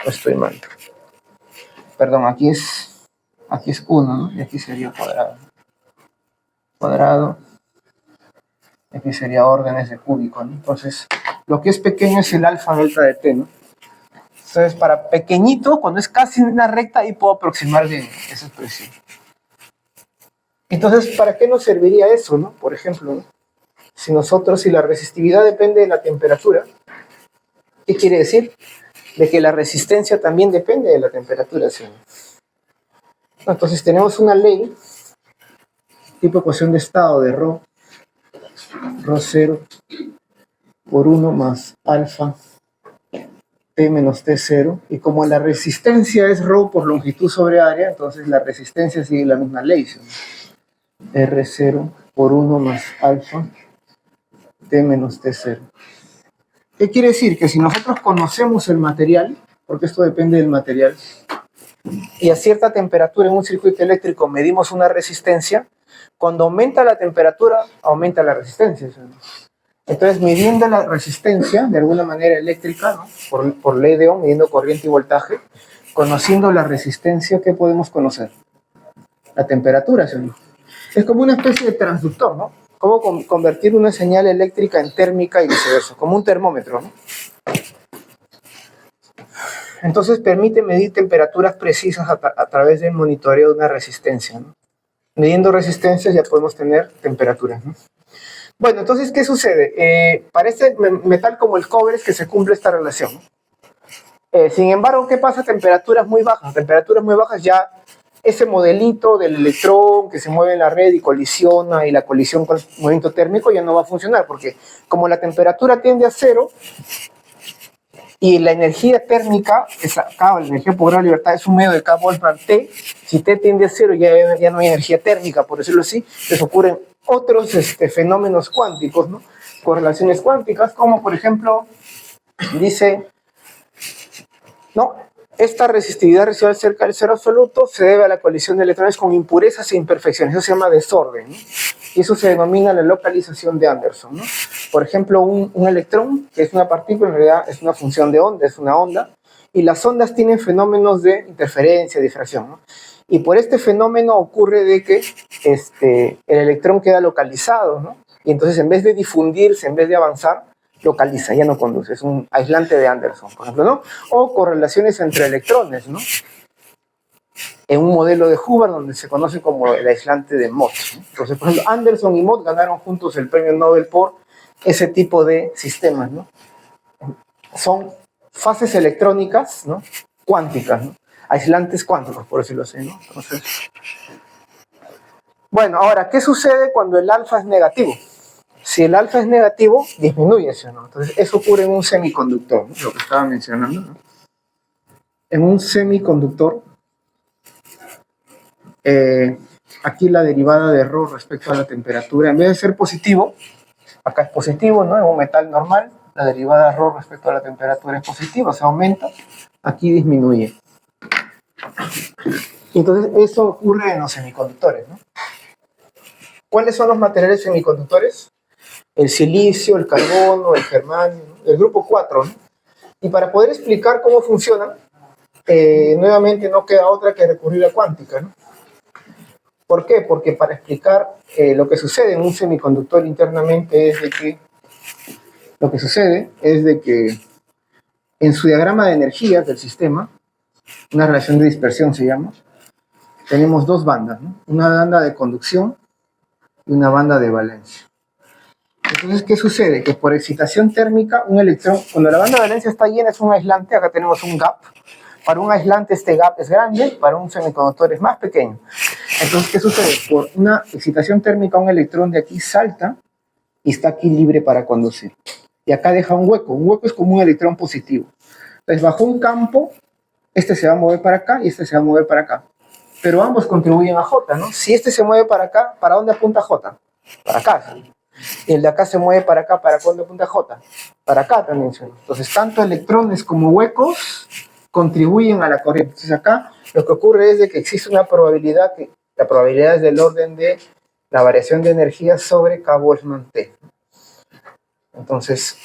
Estoy mal. Perdón, aquí es 1, ¿no? Y aquí sería cuadrado. Cuadrado. Y aquí sería órdenes de cúbico, ¿no? Entonces, lo que es pequeño es el alfa delta de t, ¿no? Entonces, para pequeñito, cuando es casi una recta, ahí puedo aproximar bien esa expresión. Entonces, ¿para qué nos serviría eso, no? Por ejemplo, ¿no? Si la resistividad depende de la temperatura, ¿qué quiere decir? De que la resistencia también depende de la temperatura, ¿sí? Entonces tenemos una ley, tipo ecuación de estado de ρ0 por 1 más alfa t menos t0, y como la resistencia es ρ por longitud sobre área, entonces la resistencia sigue la misma ley, ¿sí? R0 por 1 más alfa t menos t0. ¿Qué quiere decir? Que si nosotros conocemos el material, porque esto depende del material, y a cierta temperatura en un circuito eléctrico medimos una resistencia, cuando aumenta la temperatura, aumenta la resistencia. Entonces, midiendo la resistencia, de alguna manera eléctrica, ¿no? por ley de Ohm, midiendo corriente y voltaje, conociendo la resistencia, ¿qué podemos conocer? La temperatura, ¿sí? Es como una especie de transductor, ¿no? Cómo convertir una señal eléctrica en térmica y viceversa, como un termómetro, ¿no? Entonces permite medir temperaturas precisas a través del monitoreo de una resistencia, ¿no? Midiendo resistencias ya podemos tener temperaturas, ¿no? Bueno, entonces, ¿qué sucede? Para este metal como el cobre es que se cumple esta relación, ¿no? Sin embargo, ¿qué pasa a temperaturas muy bajas? A temperaturas muy bajas ya ese modelito del electrón que se mueve en la red y colisiona, y la colisión con el movimiento térmico ya no va a funcionar, porque como la temperatura tiende a cero y la energía térmica, acá, la energía por grado de libertad es un medio de K Boltzmann T, si T tiende a cero ya no hay energía térmica, por decirlo así, les ocurren otros fenómenos cuánticos, ¿no? Correlaciones cuánticas, como por ejemplo, dice, no, esta resistividad residual cerca del cero absoluto se debe a la colisión de electrones con impurezas e imperfecciones. Eso se llama desorden, ¿no? Y eso se denomina la localización de Anderson, ¿no? Por ejemplo, un electrón, que es una partícula, en realidad es una función de onda, es una onda, y las ondas tienen fenómenos de interferencia, difracción, ¿no? Y por este fenómeno ocurre de que el electrón queda localizado, ¿no? Y entonces, en vez de difundirse, en vez de avanzar, localiza, ya no conduce, es un aislante de Anderson, por ejemplo, ¿no? O correlaciones entre electrones, ¿no? En un modelo de Hubbard donde se conoce como el aislante de Mott, ¿no? Entonces, por ejemplo, Anderson y Mott ganaron juntos el premio Nobel por ese tipo de sistemas, ¿no? Son fases electrónicas, ¿no? Cuánticas, ¿no? Aislantes cuánticos, por decirlo así, ¿no? Entonces, Bueno, ahora, ¿qué sucede cuando el alfa es negativo? Si el alfa es negativo, disminuye, ¿sí o no? Entonces, eso ocurre en un semiconductor, ¿no? Lo que estaba mencionando, ¿no? En un semiconductor, aquí la derivada de ρ respecto a la temperatura, en vez de ser positivo, acá es positivo, ¿no? En un metal normal, la derivada de ρ respecto a la temperatura es positiva, o sea, aumenta, aquí disminuye. Y entonces, eso ocurre en los semiconductores, ¿no? ¿Cuáles son los materiales semiconductores? El silicio, el carbono, el germanio, ¿no? El grupo 4, ¿no? Y para poder explicar cómo funcionan, nuevamente no queda otra que recurrir a cuántica, ¿no? ¿Por qué? Porque para explicar lo que sucede en un semiconductor internamente es de que lo que sucede es de que en su diagrama de energías del sistema, una relación de dispersión se llama, tenemos dos bandas, ¿no? Una banda de conducción y una banda de valencia. Entonces, ¿qué sucede? Que por excitación térmica, un electrón, cuando la banda de valencia está llena, es un aislante, acá tenemos un gap. Para un aislante este gap es grande, para un semiconductor es más pequeño. Entonces, ¿qué sucede? Por una excitación térmica, un electrón de aquí salta y está aquí libre para conducir. Y acá deja un hueco. Un hueco es como un electrón positivo. Entonces, bajo un campo, este se va a mover para acá y este se va a mover para acá. Pero ambos contribuyen a J, ¿no? Si este se mueve para acá, ¿para dónde apunta J? Para acá, ¿sí? Y el de acá se mueve para acá, ¿para dónde apunta J? Para acá también, ¿sí? Entonces, tanto electrones como huecos contribuyen a la corriente. Entonces, acá lo que ocurre es de que existe una probabilidad, que la probabilidad es del orden de la variación de energía sobre K Boltzmann T. Entonces,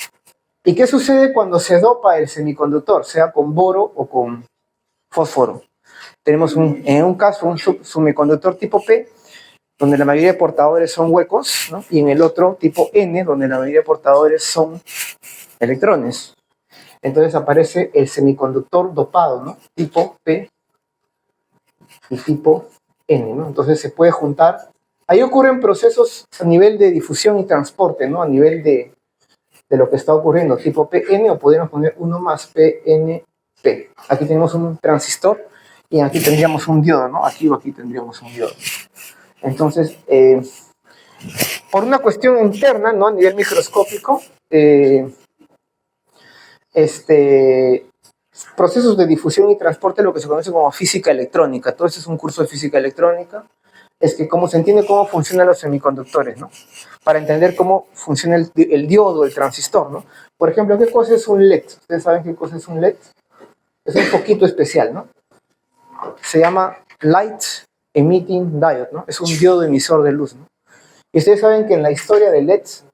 ¿y qué sucede cuando se dopa el semiconductor, sea con boro o con fósforo? Tenemos en un caso un semiconductor tipo P, donde la mayoría de portadores son huecos, ¿no? Y en el otro tipo N, donde la mayoría de portadores son electrones. Entonces aparece el semiconductor dopado, ¿no? Tipo P y tipo N, ¿no? Entonces se puede juntar. Ahí ocurren procesos a nivel de difusión y transporte, ¿no? A nivel de lo que está ocurriendo, tipo PN, o podríamos poner 1 más PNP. Aquí tenemos un transistor y aquí tendríamos un diodo, ¿no? Aquí o aquí tendríamos un diodo. Entonces, por una cuestión interna, ¿no? A nivel microscópico, procesos de difusión y transporte, lo que se conoce como física electrónica. Todo eso es un curso de física electrónica. Es que como se entiende cómo funcionan los semiconductores, ¿no? Para entender cómo funciona el diodo, el transistor, ¿no? Por ejemplo, ¿qué cosa es un LED? ¿Ustedes saben qué cosa es un LED? Es un poquito especial, ¿no? Se llama Light Emitting Diode, ¿no? Es un diodo emisor de luz, ¿no? Y ustedes saben que en la historia de LEDs,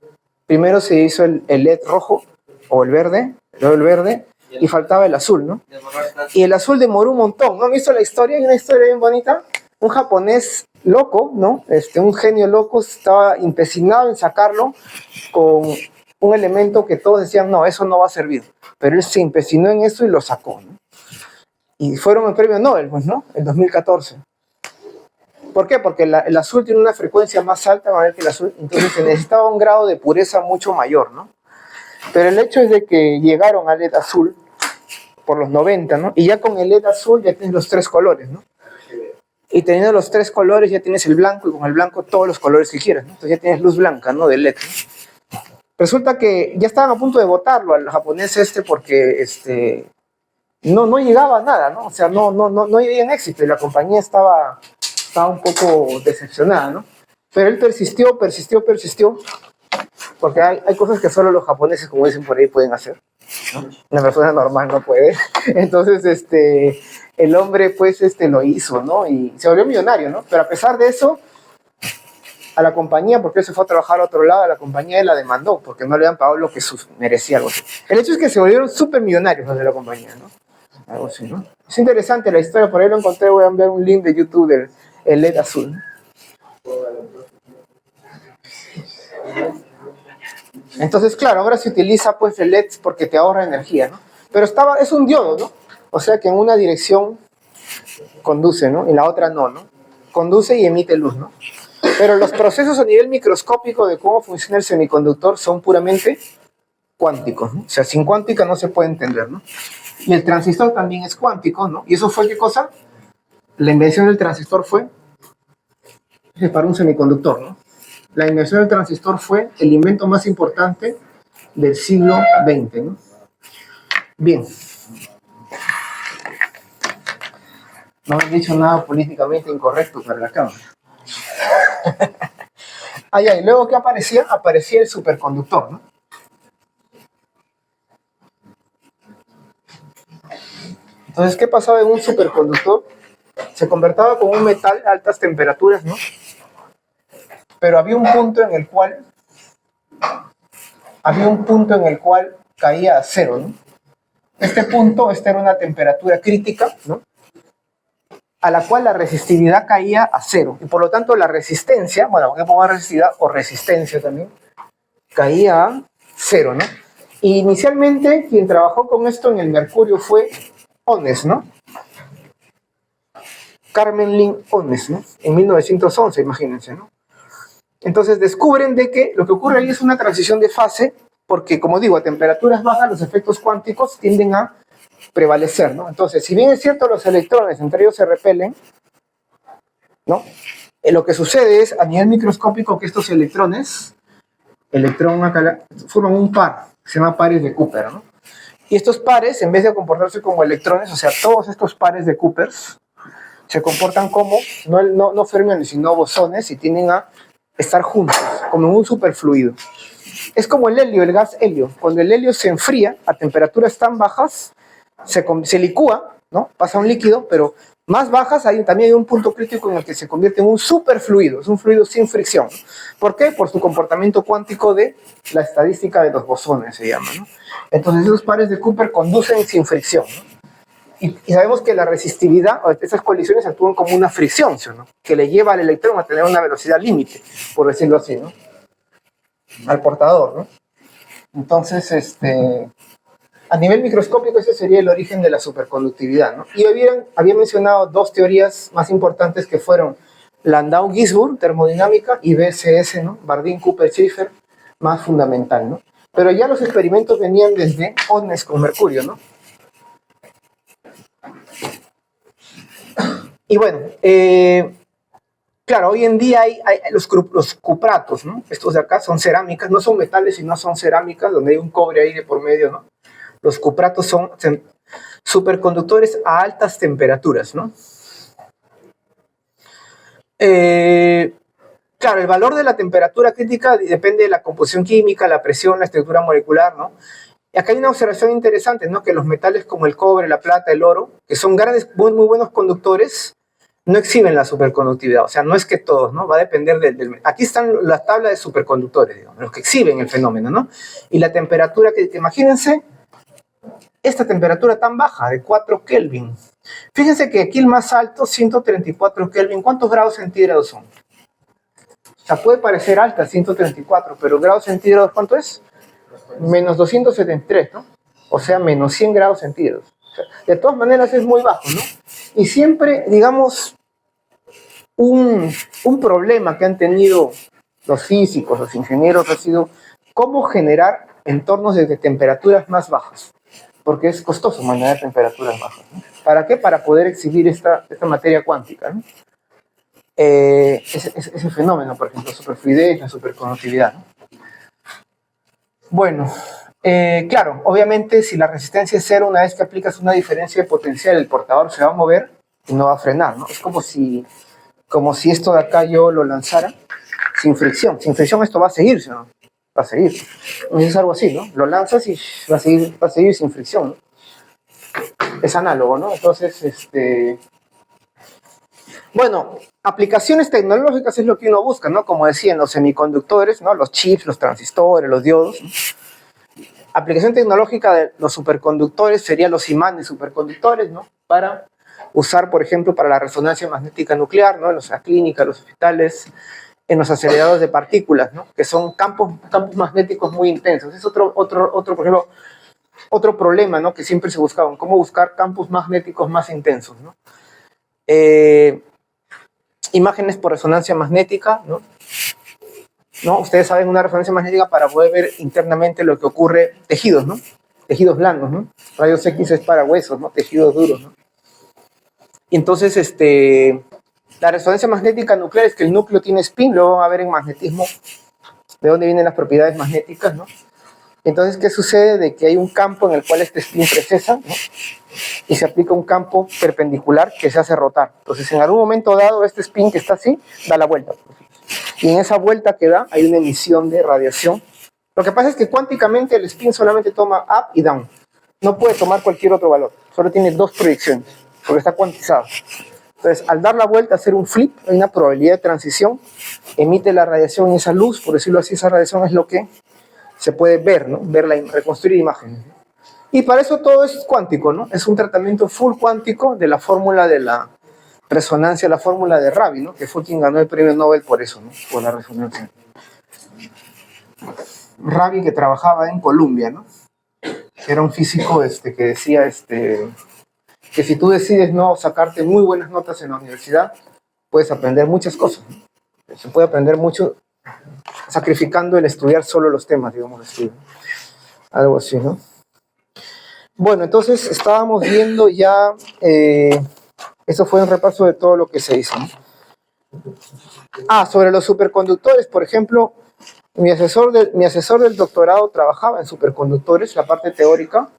primero se hizo el LED rojo, o el verde, luego el verde, y faltaba el azul, ¿no? Y el azul demoró un montón, ¿no? ¿Han visto la historia? Hay una historia bien bonita. Un japonés loco, ¿no? Un genio loco estaba empecinado en sacarlo con un elemento que todos decían, no, eso no va a servir. Pero él se empecinó en eso y lo sacó, ¿no? Y fueron el premio Nobel, pues, ¿no? El 2014. ¿Por qué? Porque el azul tiene una frecuencia más alta que el azul, entonces se necesitaba un grado de pureza mucho mayor, ¿no? Pero el hecho es de que llegaron al LED azul por los 90, ¿no? Y ya con el LED azul ya tienes los tres colores, ¿no? Y teniendo los tres colores ya tienes el blanco, y con el blanco todos los colores que quieras, ¿no? Entonces ya tienes luz blanca, ¿no? Del LED, ¿no? Resulta que ya estaban a punto de votarlo al japonés porque no llegaba a nada, ¿no? O sea, no había éxito y la compañía estaba un poco decepcionada, ¿no? Pero él persistió, porque hay cosas que solo los japoneses, como dicen por ahí, pueden hacer, ¿no? Una persona normal no puede. Entonces, el hombre, pues, lo hizo, ¿no? Y se volvió millonario, ¿no? Pero a pesar de eso, a la compañía, porque él se fue a trabajar a otro lado, a la compañía él la demandó, porque no le habían pagado lo que merecía, algo así. El hecho es que se volvieron súper millonarios los de la compañía, ¿no? Algo así, ¿no? Es interesante la historia, por ahí lo encontré, voy a enviar un link de YouTube del LED azul, ¿no? Entonces, claro, ahora se utiliza pues el LED porque te ahorra energía, ¿no? Pero es un diodo, ¿no? O sea que en una dirección conduce, ¿no? Y la otra no, ¿no? Conduce y emite luz, ¿no? Pero los procesos a nivel microscópico de cómo funciona el semiconductor son puramente cuánticos, ¿no? O sea, sin cuántica no se puede entender, ¿no? Y el transistor también es cuántico, ¿no? ¿Y eso fue qué cosa? La invención del transistor fue para un semiconductor, ¿no? La invención del transistor fue el invento más importante del siglo XX, ¿no? Bien. No he dicho nada políticamente incorrecto para la cámara. Y luego, ¿qué aparecía? Aparecía el superconductor, ¿no? Entonces, ¿qué pasaba en un superconductor? Se convertía con un metal a altas temperaturas, ¿no? Pero había un punto en el cual caía a cero, ¿no? Este punto, esta era una temperatura crítica, ¿no? A la cual la resistividad caía a cero. Y por lo tanto la resistencia, bueno, voy a poner resistividad o resistencia también, caía a cero, ¿no? Y inicialmente quien trabajó con esto en el mercurio fue Onnes, ¿no? Carmen Lynn Onnes, ¿no? En 1911, imagínense, ¿no? Entonces descubren de que lo que ocurre ahí es una transición de fase, porque como digo, a temperaturas bajas los efectos cuánticos tienden a prevalecer, ¿no? Entonces, si bien es cierto los electrones entre ellos se repelen, ¿no? Lo que sucede es a nivel microscópico que estos electrones, forman un par, se llama pares de Cooper, ¿no? Y estos pares, en vez de comportarse como electrones, o sea, todos estos pares de Coopers se comportan como, no fermiones, sino bosones, y tienden a estar juntos, como en un superfluido. Es como el helio, el gas helio. Cuando el helio se enfría a temperaturas tan bajas, se licúa, ¿no? Pasa a un líquido, pero más bajas, también hay un punto crítico en el que se convierte en un superfluido, es un fluido sin fricción. ¿Por qué? Por su comportamiento cuántico de la estadística de los bosones, se llama, ¿no? Entonces esos pares de Cooper conducen sin fricción, ¿no? Y sabemos que la resistividad, esas colisiones actúan como una fricción, ¿sí, no? Que le lleva al electrón a tener una velocidad límite, por decirlo así, ¿no? Al portador, ¿no? Entonces, a nivel microscópico ese sería el origen de la superconductividad, ¿no? Y había mencionado dos teorías más importantes que fueron Landau-Ginzburg, termodinámica, y BCS, ¿no? Bardeen-Cooper-Schrieffer, más fundamental, ¿no? Pero ya los experimentos venían desde Onnes con mercurio, ¿no? Y bueno, claro, hoy en día hay los cupratos, ¿no? Estos de acá son cerámicas, no son metales, sino son cerámicas, donde hay un cobre ahí de por medio, ¿no? Los cupratos son superconductores a altas temperaturas, ¿no? Claro, el valor de la temperatura crítica depende de la composición química, la presión, la estructura molecular, ¿no? Y acá hay una observación interesante, ¿no? Que los metales como el cobre, la plata, el oro, que son grandes, muy buenos conductores, no exhiben la superconductividad. O sea, no es que todos, ¿no? Va a depender del... Aquí están las tablas de superconductores, digamos, los que exhiben el fenómeno, ¿no? Y la temperatura que imagínense, esta temperatura tan baja, de 4 Kelvin. Fíjense que aquí el más alto, 134 Kelvin. ¿Cuántos grados centígrados son? O sea, puede parecer alta, 134, pero grados centígrados, ¿cuánto es? Menos 273, ¿no? O sea, menos 100 grados centígrados. O sea, de todas maneras es muy bajo, ¿no? Y siempre, digamos, un problema que han tenido los físicos, los ingenieros, ha sido cómo generar entornos de temperaturas más bajas. Porque es costoso mantener temperaturas bajas, ¿no? ¿Para qué? Para poder exhibir esta materia cuántica, ¿no? Ese fenómeno, por ejemplo, superfluidez, la superconductividad, ¿no? Bueno, claro, obviamente si la resistencia es cero, una vez que aplicas una diferencia de potencial, el portador se va a mover y no va a frenar, ¿no? Es como si esto de acá yo lo lanzara sin fricción. Sin fricción esto va a seguir, ¿sí o no? Va a seguir. Es algo así, ¿no? Lo lanzas y va a seguir sin fricción, ¿no? Es análogo, ¿no? Entonces, bueno, aplicaciones tecnológicas es lo que uno busca, ¿no? Como decían, los semiconductores, ¿no? Los chips, los transistores, los diodos, ¿no? Aplicación tecnológica de los superconductores serían los imanes superconductores, ¿no? Para usar, por ejemplo, para la resonancia magnética nuclear, ¿no? En las clínicas, los hospitales, en los aceleradores de partículas, ¿no? Que son campos magnéticos muy intensos. Es otro, por ejemplo, otro problema, ¿no? Que siempre se buscaba, cómo buscar campos magnéticos más intensos, ¿no? Imágenes por resonancia magnética, ¿no? ¿No? Ustedes saben una resonancia magnética para poder ver internamente lo que ocurre, tejidos, ¿no? Tejidos blandos, ¿no? Rayos X es para huesos, ¿no? Tejidos duros, ¿no? Y entonces, La resonancia magnética nuclear es que el núcleo tiene spin, lo van a ver en magnetismo, de dónde vienen las propiedades magnéticas, ¿no? Entonces, ¿qué sucede? De que hay un campo en el cual este spin precesa, ¿no? Y se aplica un campo perpendicular que se hace rotar. Entonces, en algún momento dado, este spin que está así, da la vuelta. Y en esa vuelta que da, hay una emisión de radiación. Lo que pasa es que cuánticamente el spin solamente toma up y down. No puede tomar cualquier otro valor. Solo tiene dos proyecciones, porque está cuantizado. Entonces, al dar la vuelta, hacer un flip, hay una probabilidad de transición, emite la radiación y esa luz, por decirlo así, esa radiación es lo que se puede ver, ¿no? Reconstruir imágenes. Y para eso todo es cuántico, ¿no? Es un tratamiento full cuántico de la fórmula de la resonancia, la fórmula de Rabi, ¿no? Que fue quien ganó el premio Nobel por eso, ¿no? Por la resonancia. Rabi, que trabajaba en Columbia, ¿no? Era un físico que decía que si tú decides no sacarte muy buenas notas en la universidad, puedes aprender muchas cosas, ¿no? Se puede aprender mucho sacrificando el estudiar solo los temas, digamos así, ¿no? Algo así, ¿no? Bueno, entonces estábamos viendo ya, eso fue un repaso de todo lo que se hizo, ¿no? Sobre los superconductores, por ejemplo, mi asesor del doctorado trabajaba en superconductores, la parte teórica,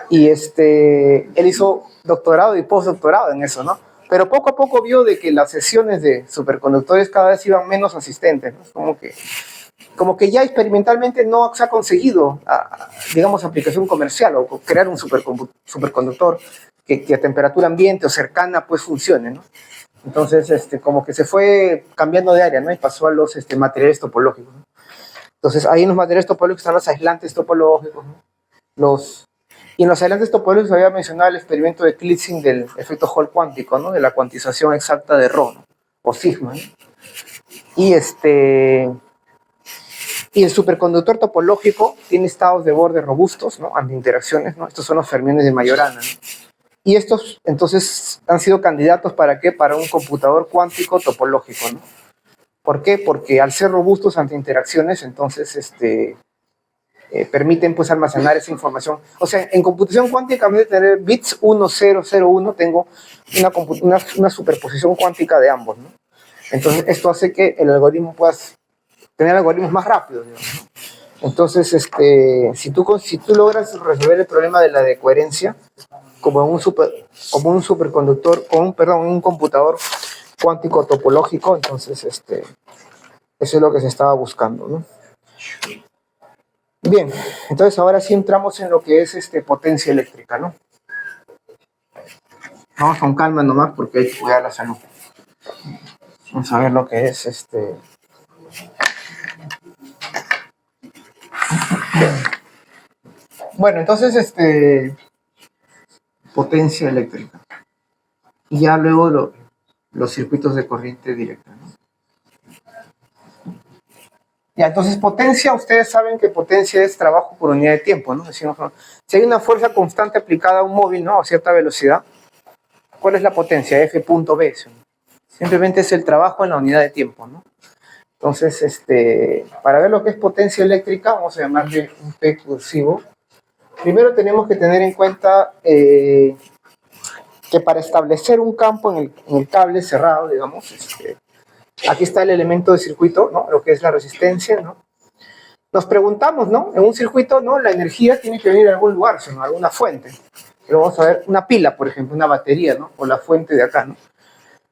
y él hizo doctorado y postdoctorado en eso, ¿no? Pero poco a poco vio de que las sesiones de superconductores cada vez iban menos asistentes, ¿no? Como que ya experimentalmente no se ha conseguido, digamos, aplicación comercial o crear un superconductor que a temperatura ambiente o cercana pues funcione, ¿no? Entonces, como que se fue cambiando de área, ¿no? Y pasó a los materiales topológicos, ¿no? Entonces, ahí en los materiales topológicos están los aislantes topológicos, ¿no? Y en los aislantes topológicos había mencionado el experimento de Klitzing del efecto Hall cuántico, ¿no? De la cuantización exacta de Rho, ¿no? O sigma, ¿no? Y el superconductor topológico tiene estados de borde robustos, ¿no? Ante interacciones, ¿no? Estos son los fermiones de Majorana, ¿no? Y estos, entonces, han sido candidatos ¿para qué? Para un computador cuántico topológico, ¿no? ¿Por qué? Porque al ser robustos ante interacciones, entonces, permiten, pues, almacenar esa información. O sea, en computación cuántica, en vez de tener bits 1, 0, 0, 1, tengo una superposición cuántica de ambos, ¿no? Entonces, esto hace que el algoritmo pueda tener algoritmos más rápidos, digamos, ¿no? Entonces, si tú logras resolver el problema de la decoherencia como un superconductor, un computador cuántico topológico, entonces eso es lo que se estaba buscando, ¿no? Bien, entonces ahora sí entramos en lo que es potencia eléctrica, ¿no? Vamos con calma nomás porque hay que cuidar la salud. Vamos a ver lo que es Bueno, entonces potencia eléctrica. Y ya luego los circuitos de corriente directa, ¿no? Ya, entonces potencia, ustedes saben que potencia es trabajo por unidad de tiempo, ¿no? Decimos, si hay una fuerza constante aplicada a un móvil, ¿no? A cierta velocidad, ¿cuál es la potencia? F.b. Simplemente es el trabajo en la unidad de tiempo, ¿no? Entonces, para ver lo que es potencia eléctrica, vamos a llamarle un P cursivo. Primero tenemos que tener en cuenta que para establecer un campo en el cable cerrado, digamos, aquí está el elemento de circuito, ¿no? Lo que es la resistencia, ¿no? Nos preguntamos, ¿no? En un circuito, ¿no? La energía tiene que venir de algún lugar, sino de alguna fuente. Pero vamos a ver una pila, por ejemplo, una batería, ¿no? O la fuente de acá, ¿no?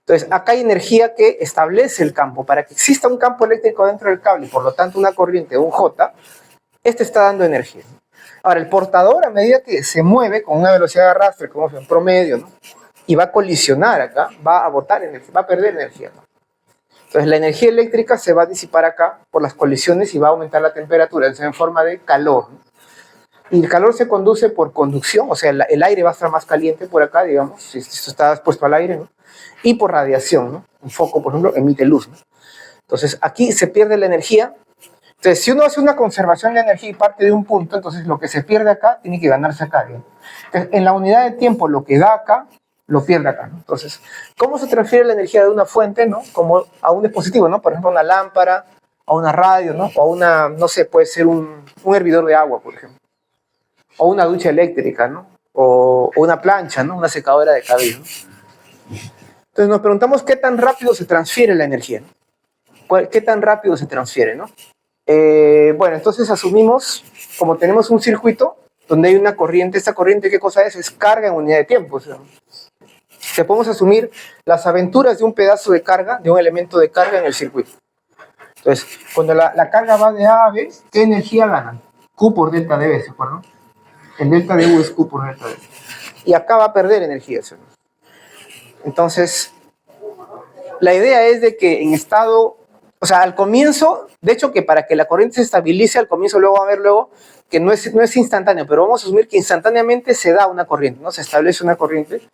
Entonces, acá hay energía que establece el campo. Para que exista un campo eléctrico dentro del cable y por lo tanto una corriente, un J, está dando energía. Ahora, el portador, a medida que se mueve con una velocidad de arrastre, como en promedio, ¿no? Y va a colisionar acá, va a botar energía, va a perder energía, ¿no? Entonces, la energía eléctrica se va a disipar acá por las colisiones y va a aumentar la temperatura, en forma de calor, ¿no? Y el calor se conduce por conducción, o sea, el aire va a estar más caliente por acá, digamos, si esto está expuesto al aire, ¿no? Y por radiación, ¿no? Un foco, por ejemplo, emite luz, ¿no? Entonces, aquí se pierde la energía. Entonces, si uno hace una conservación de energía y parte de un punto, entonces lo que se pierde acá tiene que ganarse acá, ¿no? Entonces, en la unidad de tiempo, lo que da acá, lo pierde acá, ¿no? Entonces, ¿cómo se transfiere la energía de una fuente, ¿no? Como a un dispositivo, ¿no? Por ejemplo, una lámpara, a una radio, ¿no? O a una, no sé, puede ser un hervidor de agua, por ejemplo. O una ducha eléctrica, ¿no? O una plancha, ¿no? Una secadora de cabello, ¿no? Entonces nos preguntamos qué tan rápido se transfiere la energía, ¿no? ¿Qué tan rápido se transfiere, ¿no? Bueno, entonces asumimos, como tenemos un circuito donde hay una corriente, esta corriente, ¿qué cosa es? Es carga en unidad de tiempo. O sea, que podemos asumir las aventuras de un pedazo de carga, de un elemento de carga en el circuito. Entonces, cuando la carga va de A a B, ¿qué energía ganan? Q por delta de B, ¿se acuerdan? El delta de U es Q por delta de B. Y acá va a perder energía, ¿sí? Entonces, la idea es de que en estado, o sea, al comienzo, de hecho que para que la corriente se estabilice, al comienzo luego va a ver luego que no es instantáneo, pero vamos a asumir que instantáneamente se da una corriente, ¿no? Se establece una corriente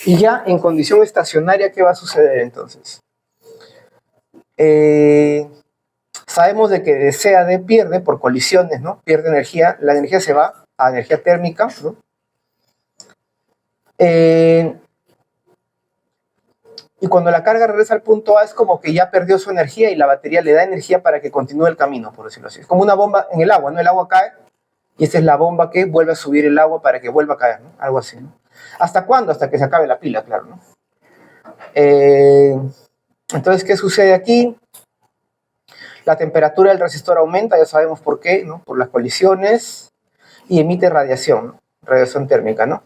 y ya en condición estacionaria, ¿qué va a suceder entonces? Sabemos de que de C a D pierde por colisiones, ¿no? Pierde energía, la energía se va a energía térmica, ¿no? Y cuando la carga regresa al punto A es como que ya perdió su energía y la batería le da energía para que continúe el camino, por decirlo así. Es como una bomba en el agua, ¿no? El agua cae y esta es la bomba que vuelve a subir el agua para que vuelva a caer, ¿no? Algo así, ¿no? ¿Hasta cuándo? Hasta que se acabe la pila, claro, ¿no? Entonces, ¿qué sucede aquí? La temperatura del resistor aumenta, ya sabemos por qué, ¿no? Por las colisiones, y emite radiación, ¿no? Radiación térmica, ¿no?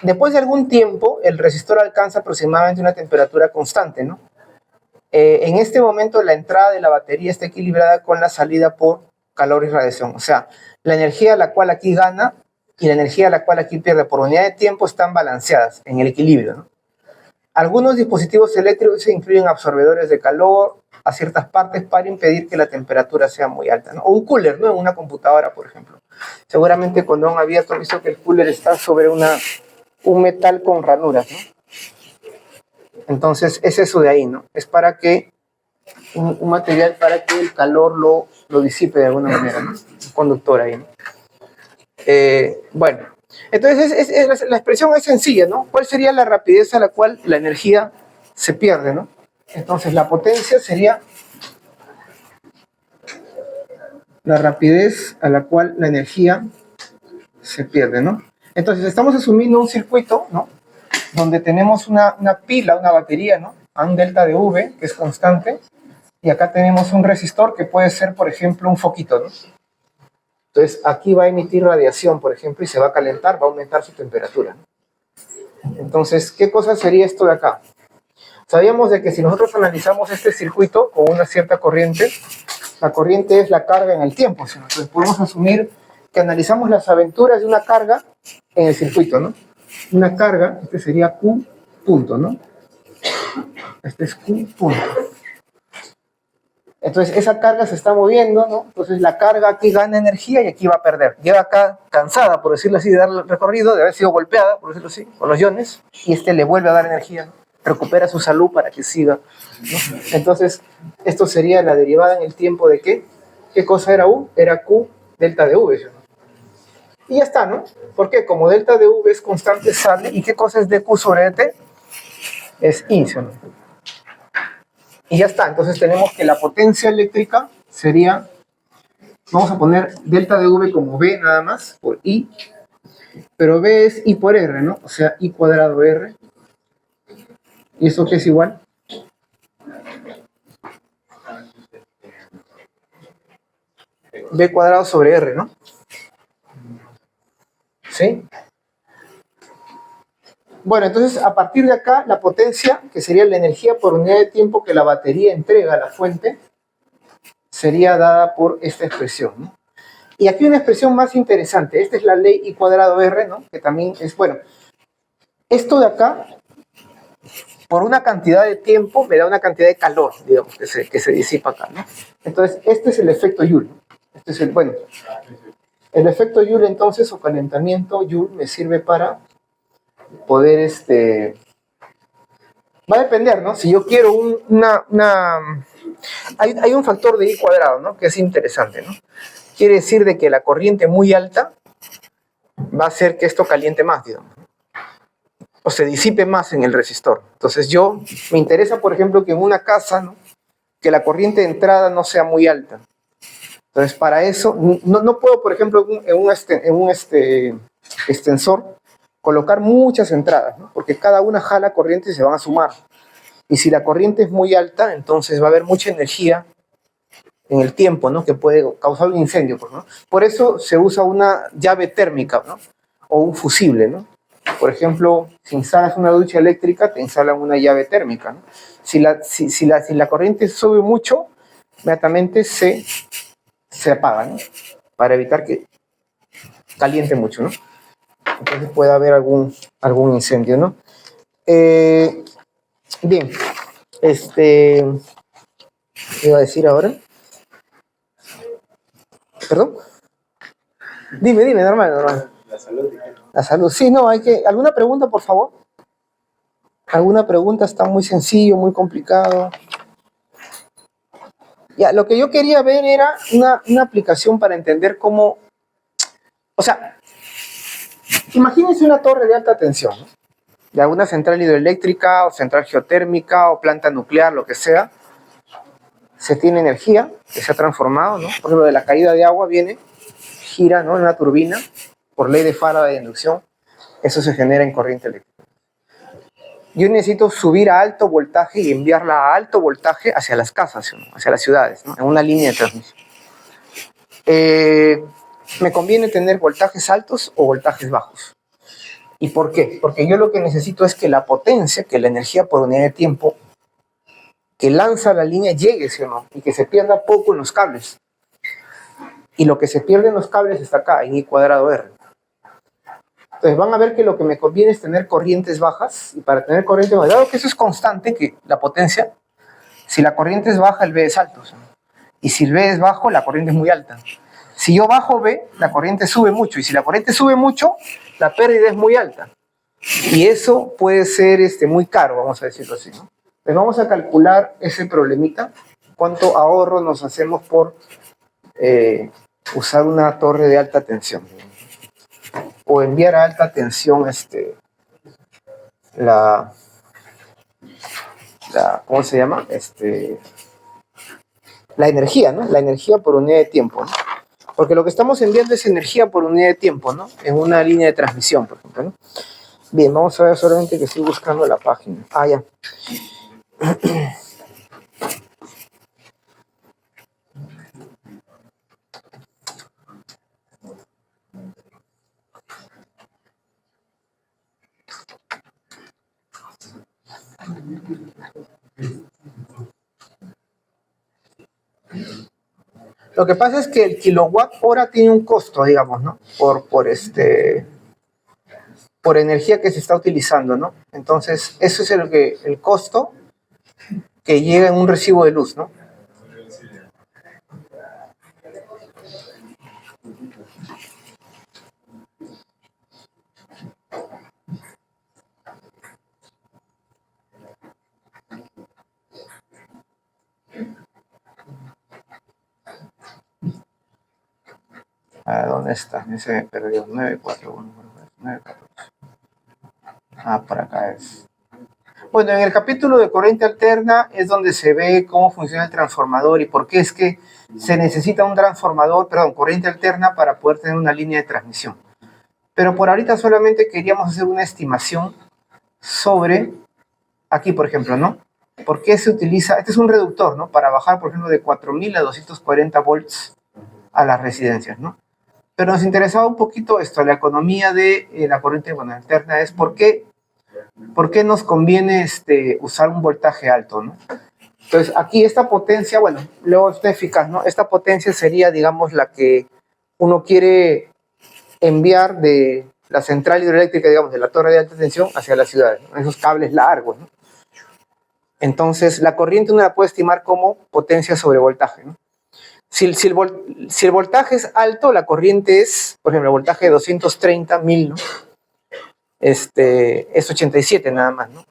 Después de algún tiempo, el resistor alcanza aproximadamente una temperatura constante, ¿no? En este momento, la entrada de la batería está equilibrada con la salida por calor y radiación. O sea, la energía a la cual aquí gana y la energía a la cual aquí pierde por unidad de tiempo están balanceadas en el equilibrio, ¿no? Algunos dispositivos eléctricos incluyen absorbedores de calor a ciertas partes para impedir que la temperatura sea muy alta, ¿no? O un cooler, ¿no? En una computadora, por ejemplo. Seguramente cuando han abierto han visto que el cooler está sobre un metal con ranuras, ¿no? Entonces es eso de ahí, ¿no? Es para que un material para que el calor lo disipe de alguna manera, ¿no? Un conductor ahí, ¿no? Bueno, entonces la expresión es sencilla, ¿no? ¿Cuál sería la rapidez a la cual la energía se pierde, ¿no? Entonces la potencia sería la rapidez a la cual la energía se pierde, ¿no? Entonces estamos asumiendo un circuito, ¿no? Donde tenemos una pila, una batería, ¿no? A un delta de V, que es constante, y acá tenemos un resistor que puede ser, por ejemplo, un foquito, ¿no? Entonces aquí va a emitir radiación, por ejemplo, y se va a calentar, va a aumentar su temperatura, ¿no? Entonces, ¿qué cosa sería esto de acá? Sabíamos de que si nosotros analizamos este circuito con una cierta corriente, la corriente es la carga en el tiempo, ¿sí? Entonces podemos asumir que analizamos las aventuras de una carga en el circuito, ¿no? Una carga, este sería Q punto, ¿no? Este es Q punto. Entonces esa carga se está moviendo, ¿no? Entonces la carga aquí gana energía y aquí va a perder. Lleva acá cansada, por decirlo así, de dar el recorrido, de haber sido golpeada, por decirlo así, con los iones, y este le vuelve a dar energía, ¿no? Recupera su salud para que siga, ¿no? Entonces esto sería la derivada en el tiempo de ¿qué? ¿Qué cosa era U? Era Q delta de V, ¿no? Y ya está, ¿no? Porque como delta de V es constante, sale, ¿y qué cosa es dQ sobre dt? Es I, ¿no? Y ya está, entonces tenemos que la potencia eléctrica sería, vamos a poner delta de V como V nada más, por I, pero V es I por R, ¿no? O sea, I cuadrado R. ¿Y eso qué es igual? V cuadrado sobre R, ¿no? ¿Sí? Bueno, entonces a partir de acá, la potencia, que sería la energía por unidad de tiempo que la batería entrega a la fuente, sería dada por esta expresión, ¿no? Y aquí una expresión más interesante, esta es la ley I cuadrado R, ¿no? Que también es, bueno, esto de acá, por una cantidad de tiempo, me da una cantidad de calor, digamos, que se disipa acá, ¿no? Entonces, este es el efecto Joule, ¿no? Este es bueno, el efecto Joule, entonces, o calentamiento Joule, me sirve para poder, va a depender, ¿no? Si yo quiero hay un factor de I cuadrado, ¿no? Que es interesante, ¿no? Quiere decir de que la corriente muy alta va a hacer que esto caliente más, digamos, o se disipe más en el resistor. Entonces me interesa, por ejemplo, que en una casa, ¿no? Que la corriente de entrada no sea muy alta. Entonces, para eso, no puedo, por ejemplo, en un extensor, colocar muchas entradas, ¿no? Porque cada una jala corriente y se van a sumar. Y si la corriente es muy alta, entonces va a haber mucha energía en el tiempo, ¿no? Que puede causar un incendio, pues, ¿no? Por eso se usa una llave térmica, ¿no? O un fusible, ¿no? Por ejemplo, si instalas una ducha eléctrica, te instalan una llave térmica, ¿no? Si la corriente sube mucho, inmediatamente se apaga, ¿no? Para evitar que caliente mucho, ¿no? Entonces puede haber algún incendio, ¿no? Bien, ¿qué iba a decir ahora? ¿Perdón? Dime, normal. La salud. La salud, sí, no, ¿alguna pregunta, por favor? ¿Alguna pregunta? Está muy sencillo, muy complicado. Ya, lo que yo quería ver era una aplicación para entender cómo... O sea, imagínense una torre de alta tensión, ¿no? De alguna central hidroeléctrica o central geotérmica o planta nuclear, lo que sea. Se tiene energía que se ha transformado, ¿no? Por ejemplo, de la caída de agua gira, ¿no? En una turbina, por ley de Faraday de inducción. Eso se genera en corriente eléctrica. Yo necesito subir a alto voltaje y enviarla a alto voltaje hacia las casas, ¿no? Hacia las ciudades, ¿no? En una línea de transmisión. ¿Me conviene tener voltajes altos o voltajes bajos? ¿Y por qué? Porque yo lo que necesito es que la potencia, que la energía por unidad de tiempo que lanza la línea llegue, ¿sí o no? Y que se pierda poco en los cables. Y lo que se pierde en los cables está acá, en I cuadrado R. Entonces van a ver que lo que me conviene es tener corrientes bajas, y para tener corrientes bajas, dado que eso es constante, que la potencia, si la corriente es baja, el B es alto, ¿sí? Y si el B es bajo, la corriente es muy alta. Si yo bajo B, la corriente sube mucho, y si la corriente sube mucho, la pérdida es muy alta. Y eso puede ser muy caro, vamos a decirlo así, ¿no? Entonces vamos a calcular ese problemita, cuánto ahorro nos hacemos por usar una torre de alta tensión, o enviar a alta tensión ¿cómo se llama? La energía, ¿no? La energía por unidad de tiempo, ¿no? Porque lo que estamos enviando es energía por unidad de tiempo, ¿no? En una línea de transmisión, por ejemplo, ¿no? Bien, vamos a ver solamente que estoy buscando la página. Ah, ya. Lo que pasa es que el kilowatt hora tiene un costo, digamos, ¿no? Por energía que se está utilizando, ¿no? Entonces, eso es el costo que llega en un recibo de luz, ¿no? ¿Dónde está? Se me perdió. 941. 914. Ah, por acá es. Bueno, en el capítulo de corriente alterna es donde se ve cómo funciona el transformador y por qué es que se necesita un corriente alterna para poder tener una línea de transmisión. Pero por ahorita solamente queríamos hacer una estimación sobre, aquí por ejemplo, ¿no? ¿Por qué se utiliza? Este es un reductor, ¿no? Para bajar, por ejemplo, de 4000 a 240 volts a las residencias, ¿no? Pero nos interesaba un poquito esto, la economía de la corriente alterna es por qué nos conviene usar un voltaje alto, ¿no? Entonces, aquí esta potencia, bueno, luego está eficaz, ¿no? Esta potencia sería, digamos, la que uno quiere enviar de la central hidroeléctrica, digamos, de la torre de alta tensión hacia las ciudades, ¿no? Esos cables largos, ¿no? Entonces, la corriente uno la puede estimar como potencia sobre voltaje, ¿no? Si el voltaje es alto, la corriente es, por ejemplo, el voltaje de 230.000, ¿no? Es 87 nada más, ¿no?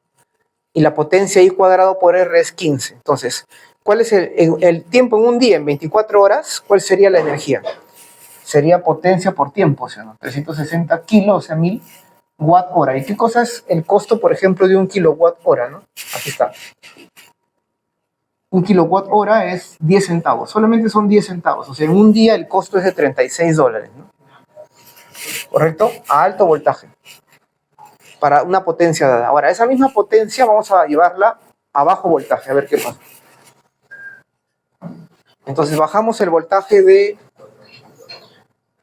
Y la potencia I cuadrado por R es 15. Entonces, ¿cuál es el tiempo en un día, en 24 horas? ¿Cuál sería la energía? Sería potencia por tiempo, ¿sí, no? 360 kilos, o sea, 1000 watt hora. ¿Y qué cosa es el costo, por ejemplo, de un kilowatt hora, ¿no? Aquí está. Un kilowatt hora es 10 centavos, solamente son 10 centavos, o sea, en un día el costo es de $36, ¿no? ¿Correcto? A alto voltaje. para una potencia dada. Ahora, esa misma potencia vamos a llevarla a bajo voltaje, a ver qué pasa. Entonces bajamos el voltaje de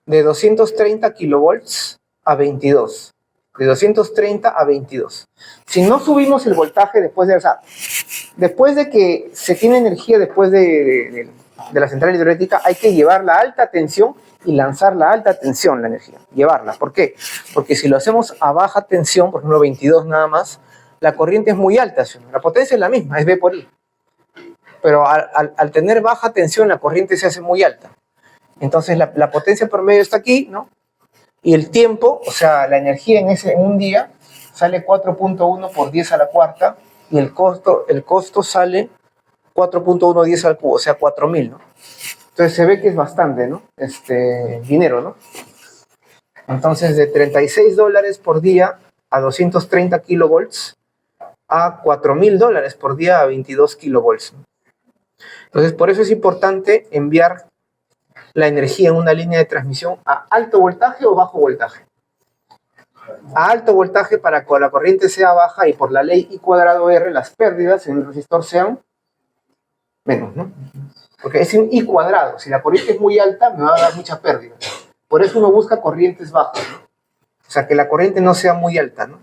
230 kilovolts a 22. De 230 a 22. Si no subimos el voltaje después de que se tiene energía después de la central hidroeléctrica, hay que llevarla a alta tensión y lanzar la alta tensión, la energía. Llevarla. ¿Por qué? Porque si lo hacemos a baja tensión, por ejemplo 22 nada más, la corriente es muy alta. La potencia es la misma, es V por I. Pero al tener baja tensión, la corriente se hace muy alta. Entonces la potencia promedio está aquí, ¿no? Y el tiempo, o sea, la energía en un día sale 4.1 por 10 a la cuarta y el costo sale 4.1 10 al cubo, o sea, 4.000, ¿no? Entonces se ve que es bastante, ¿no? Dinero, ¿no? Entonces de $36 por día a 230 kilovolts a $4.000 por día a 22 kilovolts, ¿no? Entonces por eso es importante enviar la energía en una línea de transmisión a alto voltaje o bajo voltaje. A alto voltaje para que la corriente sea baja y por la ley I cuadrado R las pérdidas en el resistor sean menos, ¿no? Porque es un I cuadrado. Si la corriente es muy alta me va a dar mucha pérdida. Por eso uno busca corrientes bajas, ¿no? O sea, que la corriente no sea muy alta, ¿no?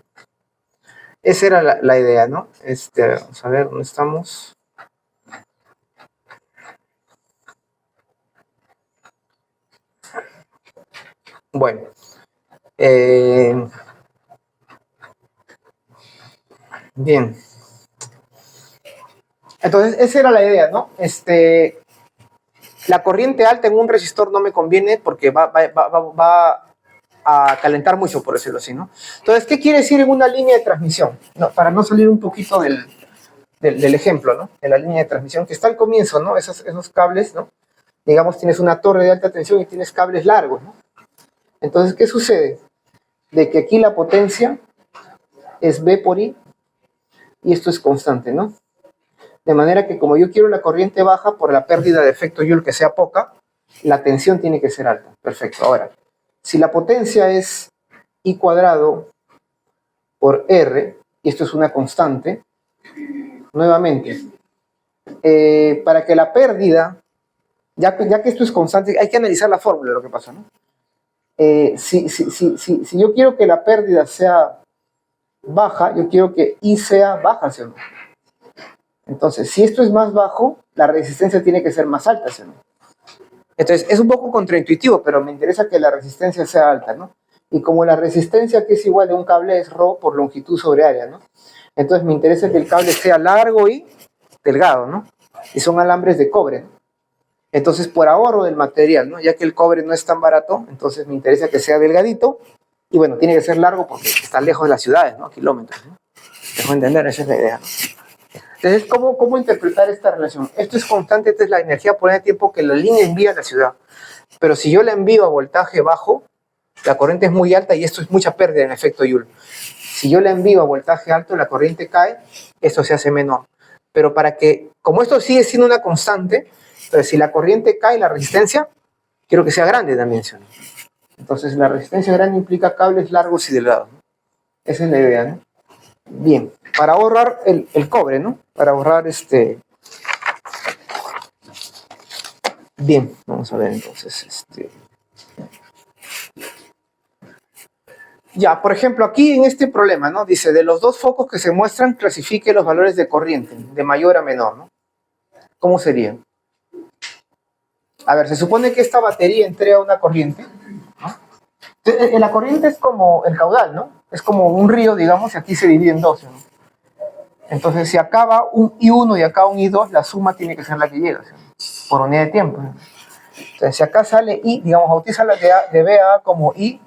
Esa era la idea, ¿no? Vamos a ver dónde estamos. Bueno, bien. Entonces, esa era la idea, ¿no? La corriente alta en un resistor no me conviene porque va a calentar mucho, por decirlo así, ¿no? Entonces, ¿qué quiere decir en una línea de transmisión? No, para no salir un poquito del ejemplo, ¿no? En la línea de transmisión, que está al comienzo, ¿no? Esos cables, ¿no? Digamos, tienes una torre de alta tensión y tienes cables largos, ¿no? Entonces, ¿qué sucede? De que aquí la potencia es V por I y esto es constante, ¿no? De manera que como yo quiero la corriente baja por la pérdida de efecto Joule que sea poca, la tensión tiene que ser alta. Perfecto. Ahora, si la potencia es I cuadrado por R, y esto es una constante, nuevamente, para que la pérdida, ya que esto es constante, hay que analizar la fórmula de lo que pasa, ¿no? Si yo quiero que la pérdida sea baja, yo quiero que I sea baja, ¿sí o no? Entonces, si esto es más bajo, la resistencia tiene que ser más alta, ¿sí o no? Entonces, es un poco contraintuitivo, pero me interesa que la resistencia sea alta, ¿no? Y como la resistencia que es igual de un cable es ρ por longitud sobre área, ¿no? Entonces, me interesa que el cable sea largo y delgado, ¿no? Y son alambres de cobre, ¿no? Entonces, por ahorro del material, ¿no? Ya que el cobre no es tan barato, entonces me interesa que sea delgadito y, bueno, tiene que ser largo porque está lejos de las ciudades, ¿no? Kilómetros, ¿no? Dejo entender, esa es la idea, ¿no? Entonces, ¿cómo interpretar esta relación? Esto es constante, esta es la energía por el tiempo que la línea envía a la ciudad. Pero si yo la envío a voltaje bajo, la corriente es muy alta y esto es mucha pérdida en efecto Joule. Si yo la envío a voltaje alto, la corriente cae, esto se hace menor. Pero como esto sigue siendo una constante, entonces si la corriente cae, la resistencia, quiero que sea grande también, ¿sí? Entonces la resistencia grande implica cables largos y delgados, ¿no? Esa es la idea, ¿no? Bien, para ahorrar el cobre, ¿no? Para ahorrar Bien, vamos a ver entonces, Ya, por ejemplo, aquí en este problema, ¿no? Dice, de los dos focos que se muestran, clasifique los valores de corriente, de mayor a menor, ¿no? ¿Cómo sería? A ver, se supone que esta batería entrega una corriente, ¿no? La corriente es como el caudal, ¿no? Es como un río, digamos, y aquí se divide en dos, ¿no? Entonces, si acá va un I1 y acá un I2, la suma tiene que ser la que llega, ¿sí? Por unidad de tiempo, ¿no? Entonces, si acá sale I, digamos, bautiza la de B a A como I,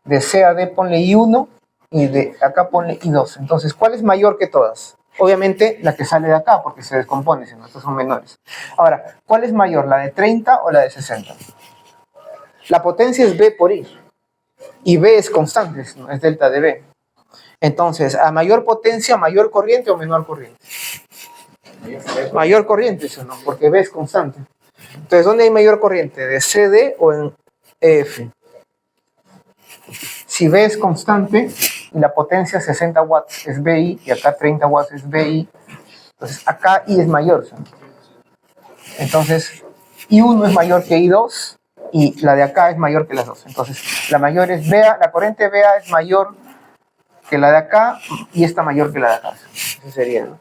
de C a D ponle I1 y de acá ponle I2. Entonces, ¿cuál es mayor que todas? Obviamente la que sale de acá, porque se descompone, si no, estos son menores. Ahora, ¿cuál es mayor, la de 30 o la de 60? La potencia es B por I, y B es constante, ¿no? Es delta de B. Entonces, a mayor potencia, mayor corriente o menor corriente. Mayor corriente, ¿sí o no? Porque B es constante. Entonces, ¿dónde hay mayor corriente? ¿De CD o en EF? Si B es constante, y la potencia 60 watts es BI y acá 30 watts es BI. Entonces acá I es mayor. ¿Sí? Entonces I1 es mayor que I2 y la de acá es mayor que las dos. Entonces la mayor es BA, la corriente BA es mayor que la de acá y esta mayor que la de acá. Eso sería, ¿no?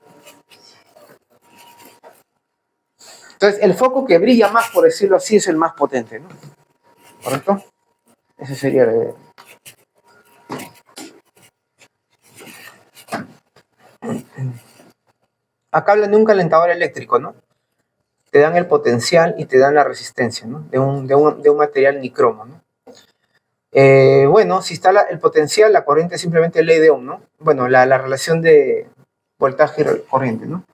Entonces el foco que brilla más, por decirlo así, es el más potente, ¿no? ¿Correcto? Ese sería la idea. Acá hablan de un calentador eléctrico, ¿no? Te dan el potencial y te dan la resistencia, ¿no? De un material nicromo, ¿no? Bueno, si está el potencial, la corriente es simplemente ley de Ohm, ¿no? Bueno, la relación de voltaje y corriente, ¿no?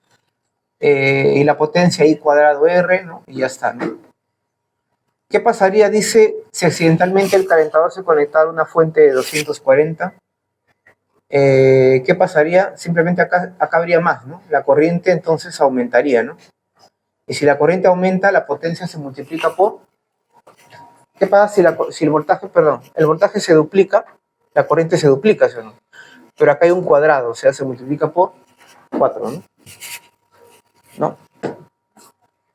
Y la potencia I cuadrado R, ¿no? Y ya está, ¿no? ¿Qué pasaría, dice, si accidentalmente el calentador se conectara a una fuente de 240? ¿Qué pasaría? Simplemente acá habría más, ¿no? La corriente entonces aumentaría, ¿no? Y si la corriente aumenta, la potencia se multiplica por... ¿Qué pasa si el voltaje, perdón, el voltaje se duplica? La corriente se duplica, ¿sí o no? Pero acá hay un cuadrado, o sea, se multiplica por 4, ¿no? ¿No?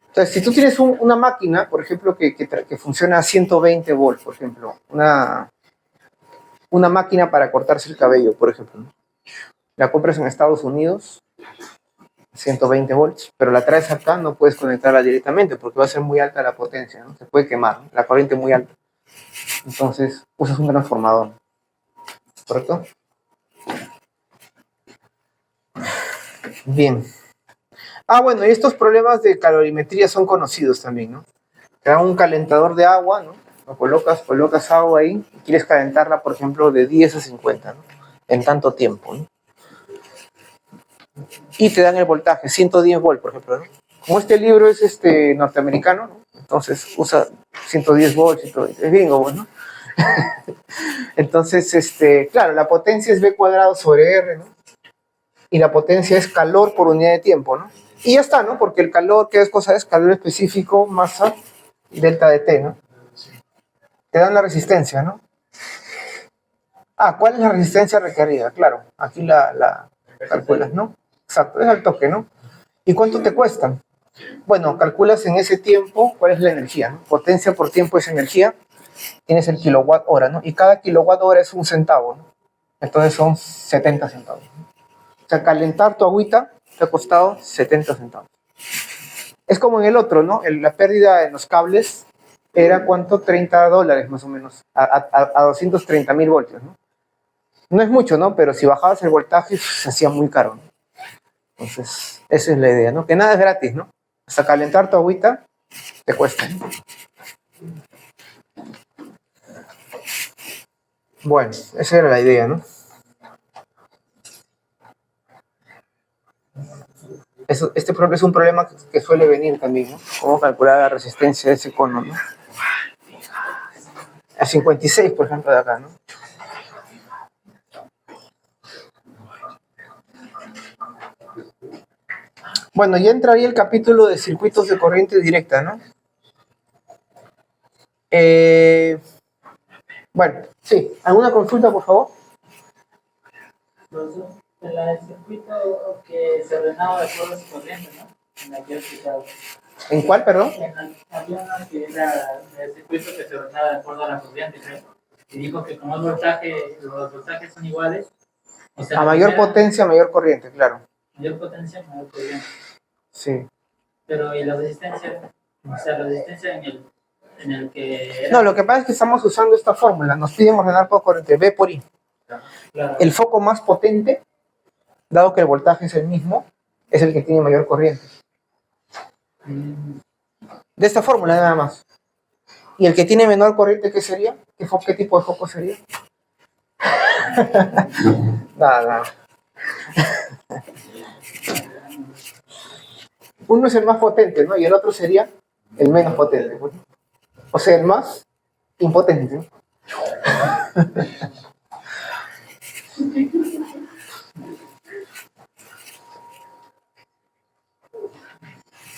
Entonces, si tú tienes una máquina, por ejemplo, que funciona a 120 volts, por ejemplo, una máquina para cortarse el cabello, por ejemplo, ¿no? La compras en Estados Unidos, 120 volts, pero la traes acá, no puedes conectarla directamente porque va a ser muy alta la potencia, ¿no? Se puede quemar, ¿no? La corriente es muy alta. Entonces, usas un transformador, ¿correcto? Bien. Bueno, y estos problemas de calorimetría son conocidos también, ¿no? Te dan un calentador de agua, ¿no? Lo colocas agua ahí y quieres calentarla, por ejemplo, de 10 a 50, ¿no? En tanto tiempo, ¿no? Y te dan el voltaje, 110 volts, por ejemplo, ¿no? Como este libro es norteamericano, ¿no? Entonces usa 110 volts, 120, es bingo, ¿no? Entonces, claro, la potencia es V cuadrado sobre R, ¿no? Y la potencia es calor por unidad de tiempo, ¿no? Y ya está, ¿no? Porque el calor, ¿qué cosa es? Calor específico, masa, delta de T, ¿no? Te dan la resistencia, ¿no? ¿Cuál es la resistencia requerida? Claro, aquí la calculas, ¿no? Exacto, es al toque, ¿no? ¿Y cuánto te cuesta? Bueno, calculas en ese tiempo cuál es la energía, ¿no? Potencia por tiempo es energía, tienes el kilowatt hora, ¿no? Y cada kilowatt hora es un centavo, ¿no? Entonces son 70 centavos, ¿no? O sea, calentar tu agüita te ha costado 70 centavos. Es como en el otro, ¿no? La pérdida en los cables era, ¿cuánto? $30 más o menos, a 230.000 voltios, ¿no? No es mucho, ¿no? Pero si bajabas el voltaje, se hacía muy caro, ¿no? Entonces, esa es la idea, ¿no? Que nada es gratis, ¿no? Hasta calentar tu agüita te cuesta, ¿no? Bueno, esa era la idea, ¿no? Este es un problema que suele venir también, ¿no? Cómo calcular la resistencia de ese cono, ¿no? A 56, por ejemplo, de acá, ¿no? Bueno, ya entra ahí el capítulo de circuitos de corriente directa, ¿no? Bueno, sí. ¿Alguna consulta, por favor? En el circuito que se ordenaba de acuerdo a su corriente, ¿no? En la que he explicado. ¿En cuál, perdón? Había una que era el circuito que se ordenaba de acuerdo a la corriente, ¿no? Y dijo que como los voltajes son iguales, o sea, a mayor potencia, mayor corriente, claro. Mayor potencia, mayor corriente. Sí. Pero ¿y la resistencia? O sea, la resistencia en el que... No, lo que pasa es que estamos usando esta fórmula. Nos piden ordenar por corriente, V por I. Claro. El foco más potente, dado que el voltaje es el mismo, es el que tiene mayor corriente. De esta fórmula nada más. ¿Y el que tiene menor corriente qué sería? ¿Qué tipo de foco sería? Nada. Uno es el más potente, ¿no? Y el otro sería el menos potente. O sea, el más impotente.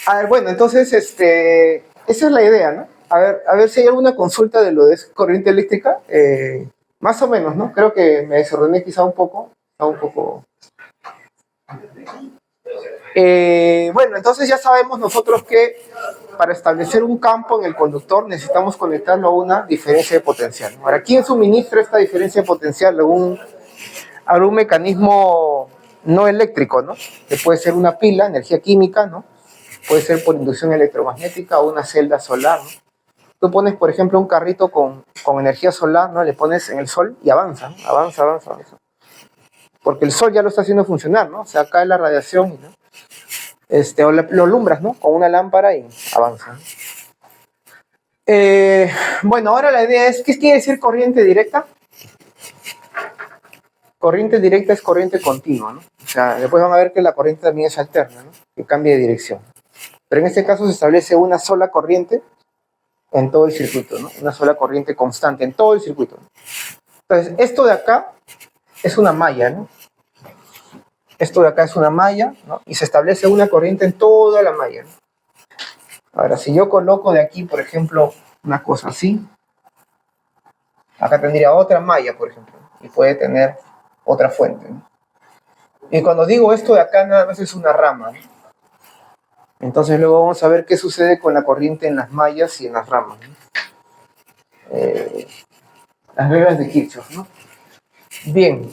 A ver, bueno, entonces, esa es la idea, ¿no? A ver si hay alguna consulta de lo de corriente eléctrica. Más o menos, ¿no? Creo que me desordené quizá un poco. Un poco. Bueno, entonces ya sabemos nosotros que para establecer un campo en el conductor necesitamos conectarlo a una diferencia de potencial. Ahora, ¿quién suministra esta diferencia de potencial? Algún mecanismo no eléctrico, ¿no? Que puede ser una pila, energía química, ¿no? Puede ser por inducción electromagnética o una celda solar, ¿no? Tú pones, por ejemplo, un carrito con energía solar, ¿no? Le pones en el sol y avanza, ¿no? Avanza. Porque el sol ya lo está haciendo funcionar, ¿no? O sea, cae la radiación, ¿no? O lo alumbras, ¿no? Con una lámpara y avanza. Bueno, ahora la idea es, ¿qué quiere decir corriente directa? Corriente directa es corriente continua, ¿no? O sea, después van a ver que la corriente también es alterna, ¿no? Que cambia de dirección. Pero en este caso se establece una sola corriente en todo el circuito, ¿no? Una sola corriente constante en todo el circuito, ¿no? Entonces, esto de acá es una malla, ¿no? Esto de acá es una malla, ¿no? Y se establece una corriente en toda la malla, ¿no? Ahora, si yo coloco de aquí, por ejemplo, una cosa así, acá tendría otra malla, por ejemplo, y puede tener otra fuente, ¿no? Y cuando digo esto de acá, nada más es una rama, ¿no? Entonces luego vamos a ver qué sucede con la corriente en las mallas y en las ramas, ¿no? Las reglas de Kirchhoff, ¿no? Bien.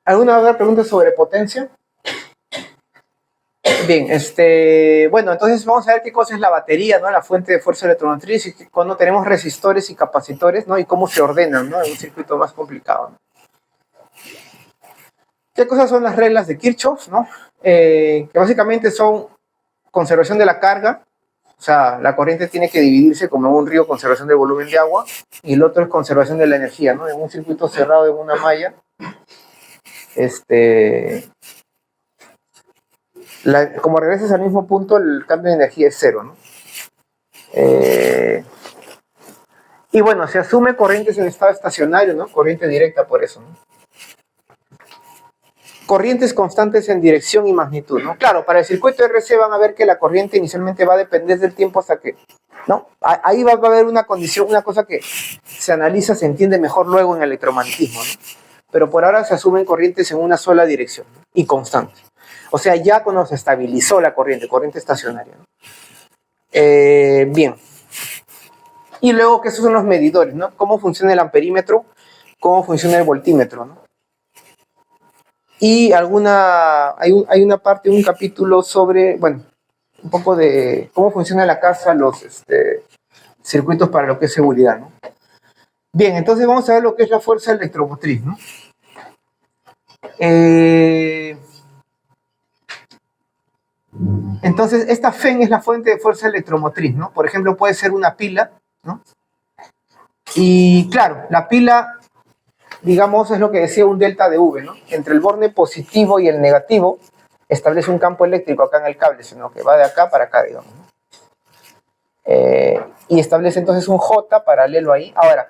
¿Alguna otra pregunta sobre potencia? Bien, bueno, entonces vamos a ver qué cosa es la batería, ¿no? La fuente de fuerza electromotriz, y cuando tenemos resistores y capacitores, ¿no? Y cómo se ordenan, ¿no? En un circuito más complicado, ¿no? ¿Qué cosas son las reglas de Kirchhoff, ¿no? Que básicamente son conservación de la carga, o sea, la corriente tiene que dividirse como en un río, conservación del volumen de agua, y el otro es conservación de la energía, ¿no? En un circuito cerrado, en una malla, como regresas al mismo punto, el cambio de energía es cero, ¿no? Y bueno, se asume corrientes en estado estacionario, ¿no? Corriente directa por eso, ¿no? Corrientes constantes en dirección y magnitud, ¿no? Claro, para el circuito RC van a ver que la corriente inicialmente va a depender del tiempo hasta que, ¿no? Ahí va a haber una condición, una cosa que se analiza, se entiende mejor luego en el electromagnetismo, ¿no? Pero por ahora se asumen corrientes en una sola dirección, ¿no? Y constantes. O sea, ya cuando se estabilizó la corriente estacionaria, ¿no? Bien. Y luego que esos son los medidores, ¿no? Cómo funciona el amperímetro, cómo funciona el voltímetro, ¿no? Y hay una parte, un capítulo sobre, bueno, un poco de cómo funciona en la casa los circuitos para lo que es seguridad, ¿no? Bien, entonces vamos a ver lo que es la fuerza electromotriz, ¿no? Entonces, esta FEN es la fuente de fuerza electromotriz, ¿no? Por ejemplo, puede ser una pila, ¿no? Y claro, la pila, digamos, es lo que decía un delta de V, ¿no? Entre el borde positivo y el negativo establece un campo eléctrico acá en el cable, sino que va de acá para acá, digamos, ¿no? Y establece entonces un J paralelo ahí. Ahora,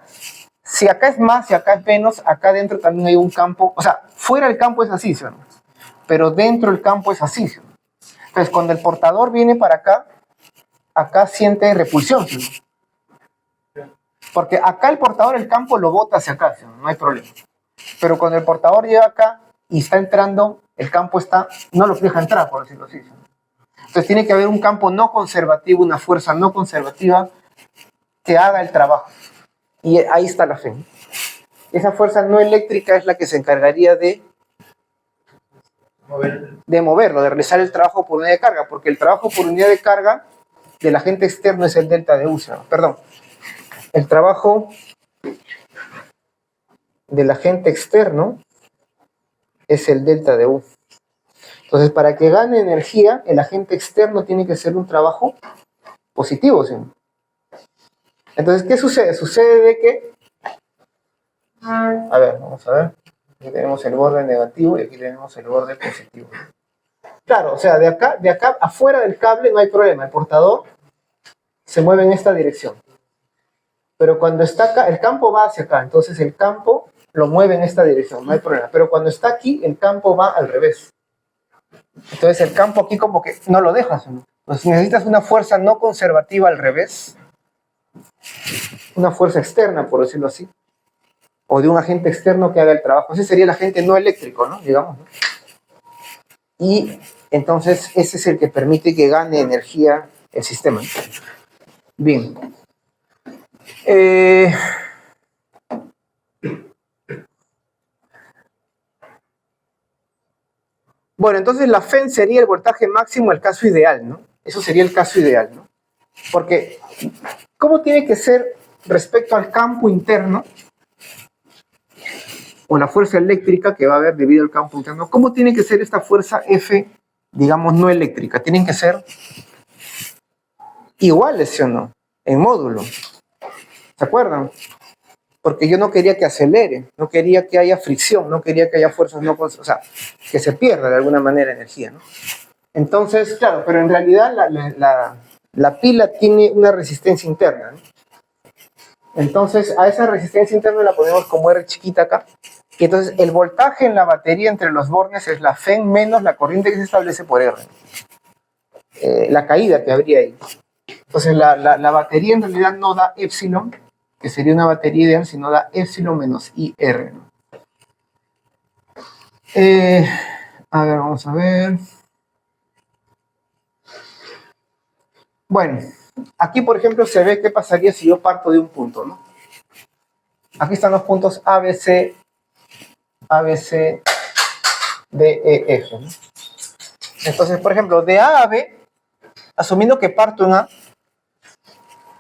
si acá es más, si acá es menos, acá dentro también hay un campo, o sea, fuera el campo es así, ¿sí? Pero dentro el campo es así, ¿sí? Entonces, cuando el portador viene para acá, acá siente repulsión, ¿sí? Porque acá el portador, el campo lo bota hacia acá, ¿sí? No hay problema. Pero cuando el portador llega acá y está entrando, el campo no lo deja entrar, por decirlo así, ¿sí? Entonces tiene que haber un campo no conservativo, una fuerza no conservativa que haga el trabajo. Y ahí está la FEN. Esa fuerza no eléctrica es la que se encargaría de moverlo, de realizar el trabajo por unidad de carga, porque el trabajo por unidad de carga del agente externo es el delta de U, perdón. El trabajo del agente externo es el delta de U. Entonces, para que gane energía, el agente externo tiene que hacer un trabajo positivo, ¿sí? Entonces, ¿qué sucede? Sucede de que... A ver, vamos a ver. Aquí tenemos el borde negativo y aquí tenemos el borde positivo. Claro, o sea, de acá afuera del cable no hay problema. El portador se mueve en esta dirección. Pero cuando está acá, el campo va hacia acá. Entonces, el campo lo mueve en esta dirección, no hay problema. Pero cuando está aquí, el campo va al revés. Entonces, el campo aquí como que no lo dejas, ¿no? Entonces, necesitas una fuerza no conservativa al revés una fuerza externa, por decirlo así, o de un agente externo que haga el trabajo. Ese sería el agente no eléctrico, ¿no? Digamos, ¿no? Y entonces ese es el que permite que gane energía el sistema. Bien. Bueno, entonces la FEN sería el voltaje máximo, el caso ideal, ¿no? Eso sería el caso ideal, ¿no? Porque, ¿cómo tiene que ser respecto al campo interno o la fuerza eléctrica que va a haber debido al campo interno? ¿Cómo tiene que ser esta fuerza F, digamos, no eléctrica? Tienen que ser iguales, ¿sí o no? En módulo. ¿Se acuerdan? Porque yo no quería que acelere, no quería que haya fricción, no quería que haya fuerzas no, o sea, que se pierda de alguna manera energía, ¿no? Entonces, claro, pero en realidad la pila tiene una resistencia interna, ¿no? Entonces, a esa resistencia interna la ponemos como R chiquita acá. Y entonces, el voltaje en la batería entre los bornes es la FEN menos la corriente que se establece por R. La caída que habría ahí. Entonces, la batería en realidad no da epsilon, que sería una batería ideal, sino da epsilon menos IR, ¿no? A ver, vamos a ver. Bueno, aquí, por ejemplo, se ve qué pasaría si yo parto de un punto, ¿no? Aquí están los puntos A, B, C, D, E, F, ¿no? Entonces, por ejemplo, de A a B, asumiendo que parto en A,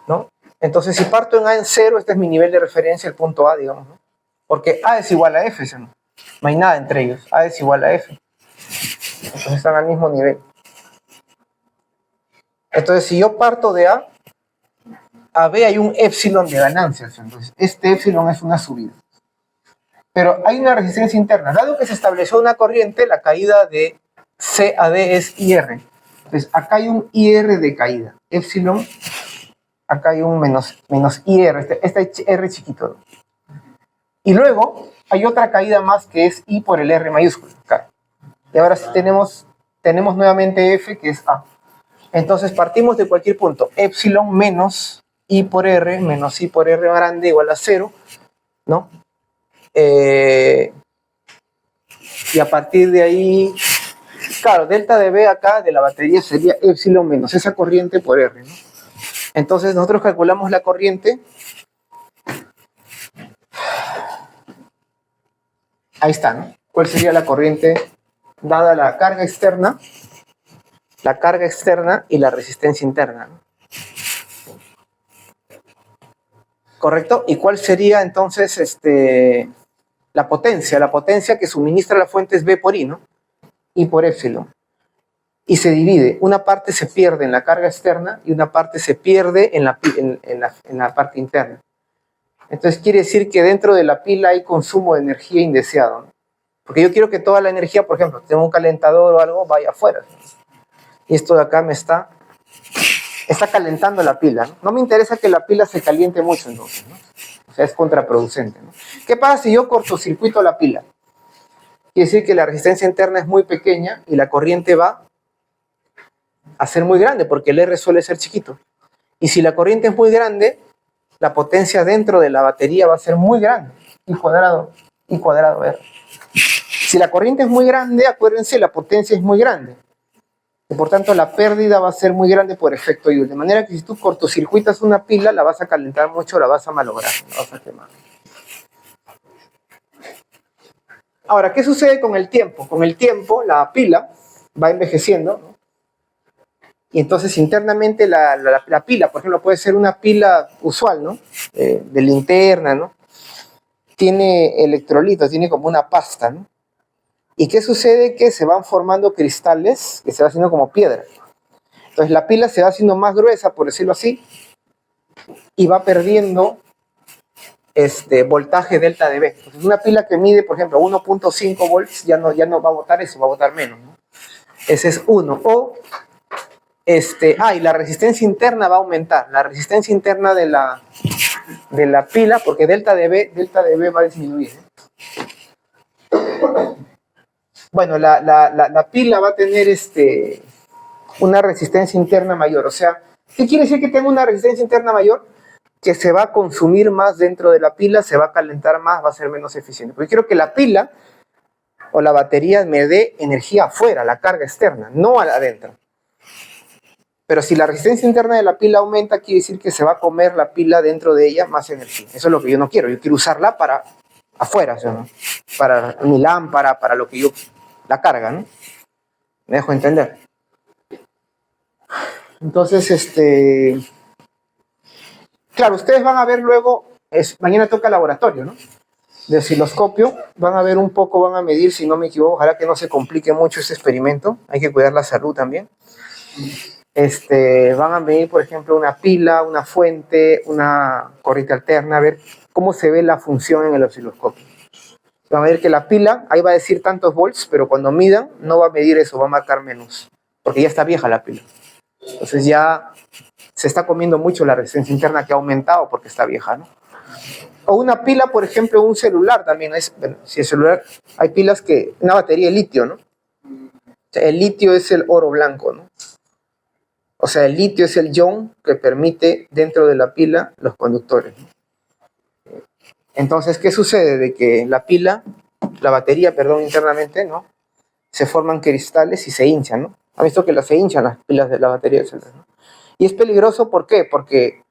¿no? Entonces, si parto en A en 0, este es mi nivel de referencia, el punto A, digamos, ¿no? Porque A es igual a F, ¿sí? No hay nada entre ellos. A es igual a F. Entonces están al mismo nivel. Entonces, si yo parto de a B hay un epsilon de ganancias. Entonces, este epsilon es una subida. Pero hay una resistencia interna. Dado que se estableció una corriente, la caída de C a D es IR. Entonces, acá hay un IR de caída. Epsilon, acá hay un menos IR, este R chiquito, ¿no? Y luego hay otra caída más que es I por el R mayúsculo. Acá. Y ahora sí tenemos nuevamente F, que es A. Entonces partimos de cualquier punto. Epsilon menos I por R menos I por R grande igual a 0, ¿no? Y a partir de ahí, claro, delta de B acá de la batería sería epsilon menos esa corriente por R, ¿no? Entonces nosotros calculamos la corriente. Ahí está, ¿no? ¿Cuál sería la corriente dada la carga externa y la resistencia interna, ¿no? ¿Correcto? ¿Y cuál sería entonces la potencia? La potencia que suministra la fuente es B por I, ¿no? I por epsilon. Y se divide. Una parte se pierde en la carga externa y una parte se pierde en la parte interna. Entonces quiere decir que dentro de la pila hay consumo de energía indeseado, ¿no? Porque yo quiero que toda la energía, por ejemplo, tengo un calentador o algo, vaya afuera, ¿no? Y esto de acá me está calentando la pila, ¿no? No me interesa que la pila se caliente mucho, entonces, ¿no? O sea, es contraproducente, ¿no? ¿Qué pasa si yo cortocircuito la pila? Quiere decir que la resistencia interna es muy pequeña y la corriente va a ser muy grande, porque el R suele ser chiquito. Y si la corriente es muy grande, la potencia dentro de la batería va a ser muy grande. I cuadrado R. Si la corriente es muy grande, acuérdense, la potencia es muy grande. Y por tanto, la pérdida va a ser muy grande por efecto Joule. De manera que si tú cortocircuitas una pila, la vas a calentar mucho, la vas a malograr, la vas a quemar. Ahora, ¿qué sucede con el tiempo? Con el tiempo, la pila va envejeciendo, ¿no? Y entonces internamente la pila, por ejemplo, puede ser una pila usual, ¿no? De linterna, ¿no? Tiene electrolitos, tiene como una pasta, ¿no? ¿Y qué sucede? Que se van formando cristales que se va haciendo como piedra. Entonces la pila se va haciendo más gruesa, por decirlo así, y va perdiendo voltaje delta de B. Entonces una pila que mide, por ejemplo, 1.5 volts ya no va a botar eso, va a botar menos, ¿no? Ese es uno. O y la resistencia interna va a aumentar. La resistencia interna de la pila, porque delta de B va a disminuir, ¿no? Bueno, la pila va a tener una resistencia interna mayor. O sea, ¿qué quiere decir que tenga una resistencia interna mayor? que se va a consumir más dentro de la pila, se va a calentar más, va a ser menos eficiente. Porque quiero que la pila o la batería me dé energía afuera, la carga externa, no adentro. Pero si la resistencia interna de la pila aumenta, quiere decir que se va a comer la pila dentro de ella más energía. Eso es lo que yo no quiero. Yo quiero usarla para afuera, ¿no? Para mi lámpara, para lo que yo... la carga, ¿no? ¿Me dejo entender? Entonces, claro, ustedes van a ver luego, mañana toca laboratorio, ¿no? De osciloscopio, van a ver un poco, van a medir, si no me equivoco, ojalá que no se complique mucho este experimento, hay que cuidar la salud también. Van a medir, por ejemplo, una pila, una fuente, una corriente alterna, a ver cómo se ve la función en el osciloscopio. Van a ver que la pila, ahí va a decir tantos volts, pero cuando midan, no va a medir eso, va a marcar menos, porque ya está vieja la pila. Entonces ya se está comiendo mucho la resistencia interna que ha aumentado porque está vieja, ¿no? O una pila, por ejemplo, un celular también. Bueno, si el celular, hay pilas que, una batería de litio, ¿no? O sea, el litio es el oro blanco, ¿no? O sea, el litio es el ion que permite dentro de la pila los conductores, ¿no? Entonces, ¿qué sucede? De que la batería, perdón, internamente, ¿no? Se forman cristales y se hinchan, ¿no? ¿Han visto que se hinchan las pilas de la batería del celular, ¿no? Y es peligroso, ¿por qué? Porque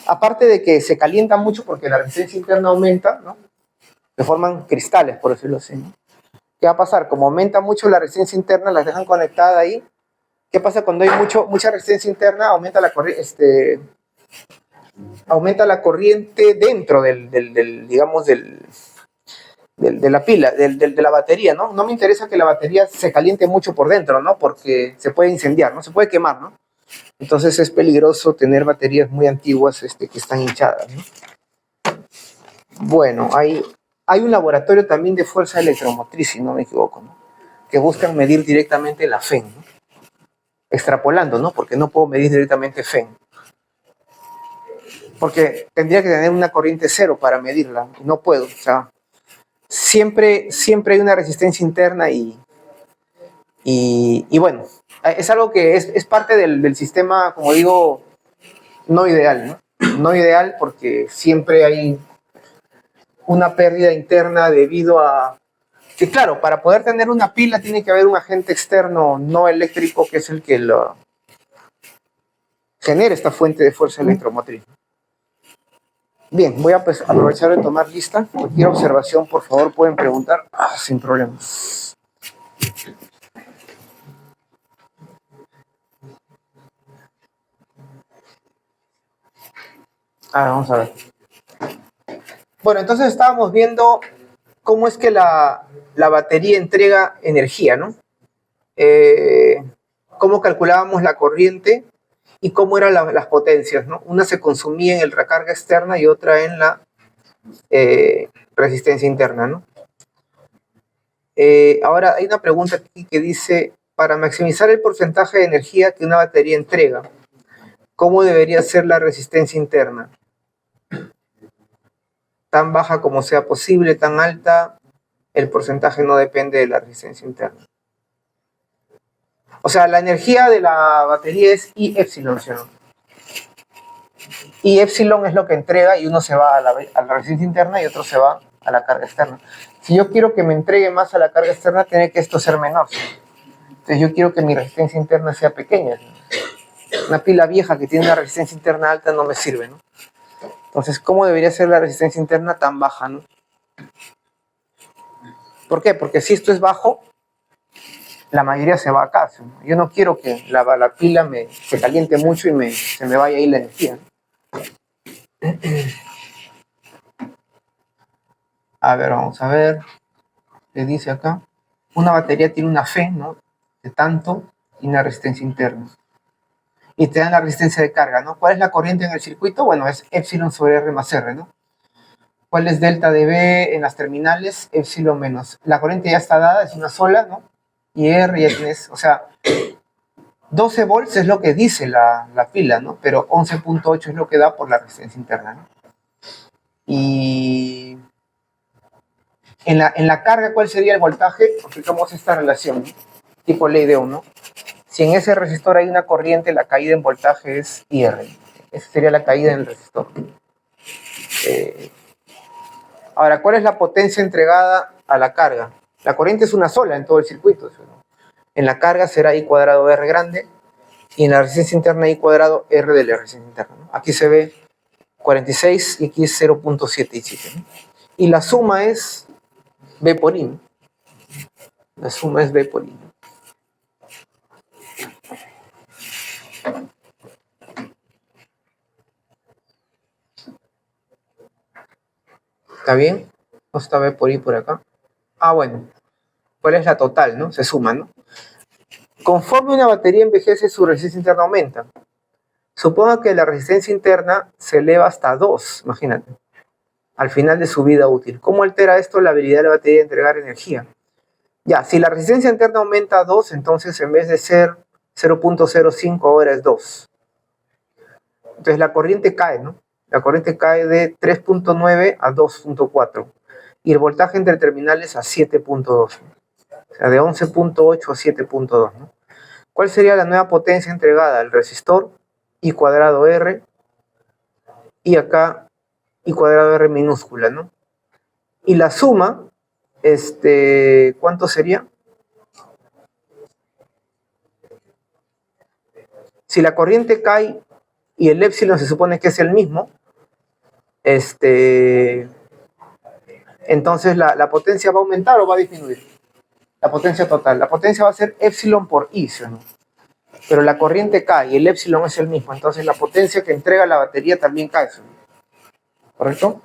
aparte de que se calienta mucho porque la resistencia interna aumenta, ¿no? Se forman cristales, por decirlo así, ¿no? ¿Qué va a pasar? Como aumenta mucho la resistencia interna, las dejan conectadas ahí. ¿Qué pasa cuando hay mucha resistencia interna? Aumenta la corriente dentro digamos, de la pila, de la batería, ¿no? No me interesa que la batería se caliente mucho por dentro, ¿no? Porque se puede incendiar, ¿no? Se puede quemar, ¿no? Entonces es peligroso tener baterías muy antiguas que están hinchadas, ¿no? Bueno, hay un laboratorio también de fuerza electromotriz, si no me equivoco, ¿no? Que buscan medir directamente la FEN, ¿no? Extrapolando, ¿no? Porque no puedo medir directamente FEN. Porque tendría que tener una corriente cero para medirla, y no puedo. O sea, siempre hay una resistencia interna y bueno, es algo que es parte del sistema, como digo, no ideal, ¿no? No ideal porque siempre hay una pérdida interna debido a que, claro, para poder tener una pila tiene que haber un agente externo no eléctrico que es el que genera esta fuente de fuerza electromotriz. Bien, voy a aprovechar de tomar lista. Cualquier observación, por favor, pueden preguntar sin problemas. Vamos a ver. Bueno, entonces estábamos viendo cómo es que la batería entrega energía, ¿no? Cómo calculábamos la corriente y cómo eran las potencias, ¿no? Una se consumía en la carga externa y otra en la resistencia interna, ¿no? Ahora hay una pregunta aquí que dice, para maximizar el porcentaje de energía que una batería entrega, ¿cómo debería ser la resistencia interna? Tan baja como sea posible, tan alta, el porcentaje no depende de la resistencia interna. O sea, la energía de la batería es I epsilon, ¿sí o no? Y epsilon es lo que entrega y uno se va a la resistencia interna y otro se va a la carga externa. Si yo quiero que me entregue más a la carga externa, tiene que esto ser menor, ¿sí? Entonces yo quiero que mi resistencia interna sea pequeña, ¿sí? Una pila vieja que tiene una resistencia interna alta no me sirve, ¿no? Entonces, ¿cómo debería ser la resistencia interna tan baja, ¿no? ¿Por qué? Porque si esto es bajo, la mayoría se va acá, ¿sí? Yo no quiero que la pila se caliente mucho y se me vaya ahí la energía, ¿no? A ver, vamos a ver. ¿Qué dice acá? Una batería tiene una FE, ¿no? De tanto y una resistencia interna. Y te dan la resistencia de carga, ¿no? ¿Cuál es la corriente en el circuito? Bueno, es epsilon sobre R más R, ¿no? ¿Cuál es delta de B en las terminales? Epsilon menos. La corriente ya está dada, es una sola, ¿no? Y R ya tienes, o sea, 12 volts es lo que dice la pila, ¿no? Pero 11.8 es lo que da por la resistencia interna, ¿no? Y en la carga, ¿cuál sería el voltaje? Aplicamos esta relación, ¿no? Tipo ley de Ohm, ¿no? Si en ese resistor hay una corriente, la caída en voltaje es IR. Esa sería la caída en el resistor. Ahora, ¿cuál es la potencia entregada a la carga? La corriente es una sola en todo el circuito, ¿no? En la carga será I cuadrado R grande, y en la resistencia interna I cuadrado R de la resistencia interna, ¿no? Aquí se ve 46 y aquí es 0.77, ¿no? Y la suma es B por I, ¿no? La suma es B por I. ¿Está bien? No está B por I por acá. Ah, bueno. ¿Cuál es la total, no? Se suma, ¿no? Conforme una batería envejece, su resistencia interna aumenta. Suponga que la resistencia interna se eleva hasta 2, imagínate, al final de su vida útil. ¿Cómo altera esto la habilidad de la batería de entregar energía? Ya, si la resistencia interna aumenta a 2, entonces en vez de ser 0.05 ahora es 2. Entonces la corriente cae, ¿no? La corriente cae de 3.9 a 2.4 y el voltaje entre terminales a 7.2, ¿no? O sea, de 11.8 a 7.2, ¿no? ¿Cuál sería la nueva potencia entregada? El resistor I cuadrado R y acá I cuadrado R minúscula, ¿no? Y la suma, ¿cuánto sería? Si la corriente cae y el épsilon se supone que es el mismo, entonces la potencia va a aumentar o va a disminuir. La potencia total. La potencia va a ser épsilon por I, ¿no? Pero la corriente cae y el épsilon es el mismo. Entonces la potencia que entrega la batería también cae, ¿no? ¿Correcto?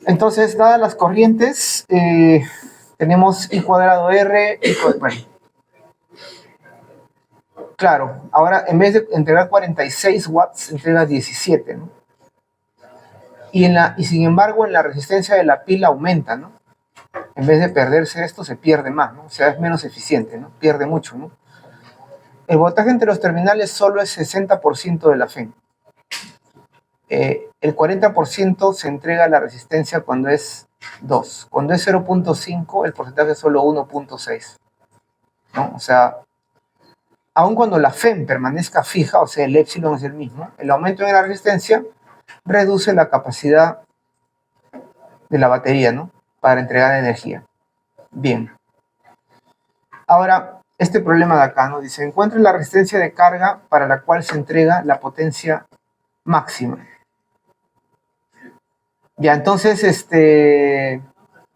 Entonces, dadas las corrientes, tenemos I cuadrado R, bueno. Claro, ahora en vez de entregar 46 watts, entrega 17, ¿no? Y sin embargo, en la resistencia de la pila aumenta, ¿no? En vez de perderse esto, se pierde más, ¿no? O sea, es menos eficiente, ¿no? Pierde mucho, ¿no? El voltaje entre los terminales solo es 60% de la FEN. El 40% se entrega a la resistencia cuando es 2. Cuando es 0.5, el porcentaje es solo 1.6, ¿no? O sea, aun cuando la FEM permanezca fija, o sea, el épsilon es el mismo, el aumento en la resistencia reduce la capacidad de la batería, ¿no? Para entregar energía. Bien. Ahora, este problema de acá, ¿no? Dice, encuentre la resistencia de carga para la cual se entrega la potencia máxima. Ya, entonces,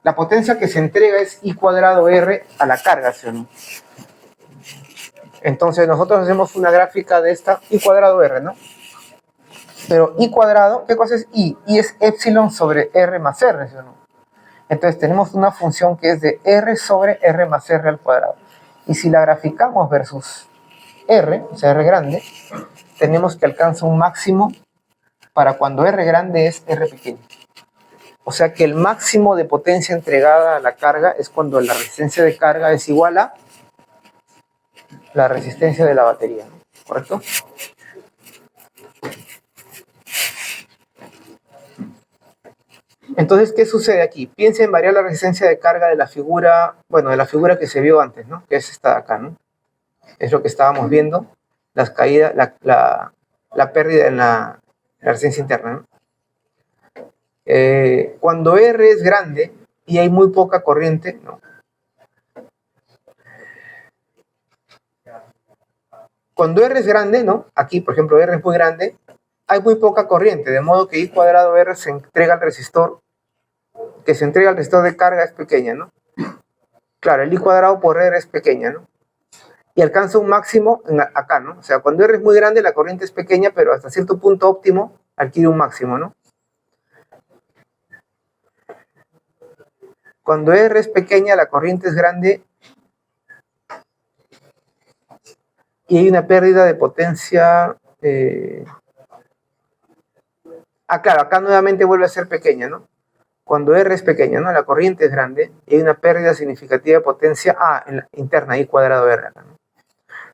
la potencia que se entrega es I cuadrado R a la carga, ¿sí o no? Entonces, nosotros hacemos una gráfica de esta I cuadrado R, ¿no? Pero I cuadrado, ¿qué cosa es I? I es épsilon sobre R más R, ¿sí o no? Entonces, tenemos una función que es de R sobre R más R al cuadrado. Y si la graficamos versus R, o sea, R grande, tenemos que alcanza un máximo para cuando R grande es R pequeño. O sea que el máximo de potencia entregada a la carga es cuando la resistencia de carga es igual a la resistencia de la batería, ¿no? ¿Correcto? Entonces, ¿qué sucede aquí? Piensa en variar la resistencia de carga de la figura, bueno, de la figura que se vio antes, ¿no? Que es esta de acá, ¿no? Es lo que estábamos viendo, las caídas, la pérdida en la resistencia interna, ¿no? Cuando R es grande y hay muy poca corriente, ¿no? Cuando R es grande, ¿no? Aquí, por ejemplo, R es muy grande, hay muy poca corriente, de modo que I cuadrado R se entrega al resistor, que se entrega al resistor de carga es pequeña, ¿no? Claro, el I cuadrado por R es pequeña, ¿no? Y alcanza un máximo acá, ¿no? O sea, cuando R es muy grande, la corriente es pequeña, pero hasta cierto punto óptimo adquiere un máximo, ¿no? Cuando R es pequeña, la corriente es grande y hay una pérdida de potencia. Claro, acá nuevamente vuelve a ser pequeña, ¿no? Cuando R es pequeña, ¿no? La corriente es grande y hay una pérdida significativa de potencia en la interna, I cuadrado R acá, ¿no?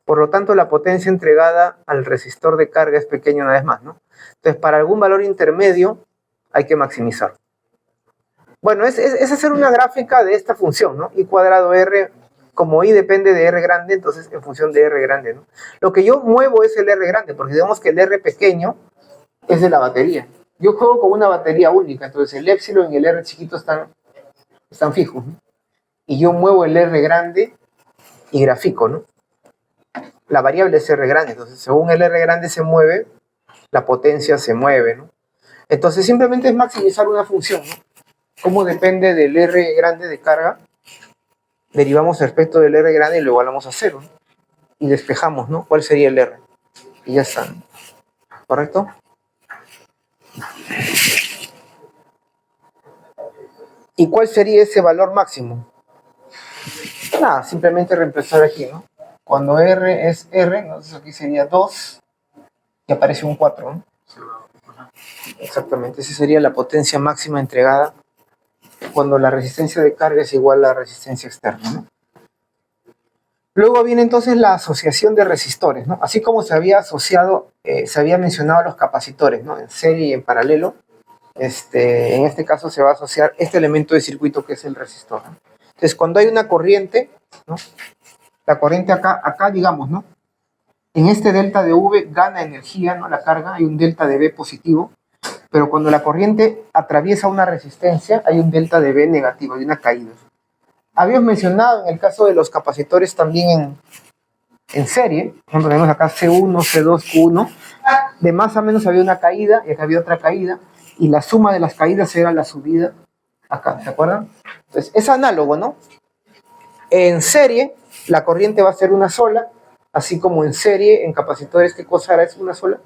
Por lo tanto, la potencia entregada al resistor de carga es pequeña una vez más, ¿no? Entonces, para algún valor intermedio hay que maximizar. Bueno, es hacer una gráfica de esta función, ¿no? I cuadrado R, como I depende de R grande, entonces en función de R grande, ¿no? Lo que yo muevo es el R grande, porque digamos que el R pequeño es de la batería. Yo juego con una batería única, entonces el épsilon y el R chiquito están fijos, ¿no? Y yo muevo el R grande y grafico, ¿no? La variable es R grande, entonces según el R grande se mueve, la potencia se mueve, ¿no? Entonces simplemente es maximizar una función, ¿no? Como depende del R grande de carga, derivamos respecto del R grande y lo igualamos a 0, ¿no? Y despejamos, ¿no? ¿Cuál sería el R? Y ya está, ¿no? ¿Correcto? ¿Y cuál sería ese valor máximo? Nada, simplemente reemplazar aquí, ¿no? Cuando R es R, entonces aquí sería 2 y aparece un 4, ¿no? Exactamente, esa sería la potencia máxima entregada cuando la resistencia de carga es igual a la resistencia externa, ¿no? Luego viene entonces la asociación de resistores, ¿no? Así como se había asociado, se había mencionado los capacitores, ¿no? En serie y en paralelo, en este caso se va a asociar este elemento de circuito que es el resistor, ¿no? Entonces, cuando hay una corriente, ¿no? La corriente acá digamos, ¿no? En este delta de V gana energía, ¿no? La carga, hay un delta de V positivo, pero cuando la corriente atraviesa una resistencia, hay un delta de V negativo, hay una caída. Habíamos mencionado en el caso de los capacitores también en serie, por ejemplo, tenemos acá C1, C2, Q1, de más o menos había una caída, y acá había otra caída, y la suma de las caídas era la subida acá, ¿se acuerdan? Entonces, es análogo, ¿no? En serie, la corriente va a ser una sola, así como en serie, en capacitores, ¿qué cosa hará? Es una sola,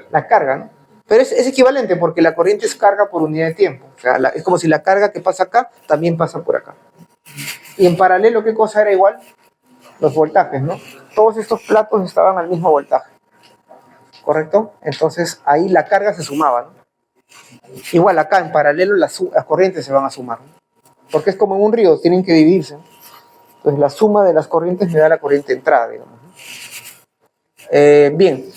la carga, ¿no? Pero es equivalente porque la corriente es carga por unidad de tiempo. O sea, es como si la carga que pasa acá también pasa por acá. Y en paralelo, ¿qué cosa era igual? Los voltajes, ¿no? Todos estos platos estaban al mismo voltaje, ¿correcto? Entonces ahí la carga se sumaba, ¿no? Igual acá en paralelo las corrientes se van a sumar, ¿no? Porque es como en un río, tienen que dividirse. Entonces la suma de las corrientes me da la corriente entrada, digamos, ¿no? Bien.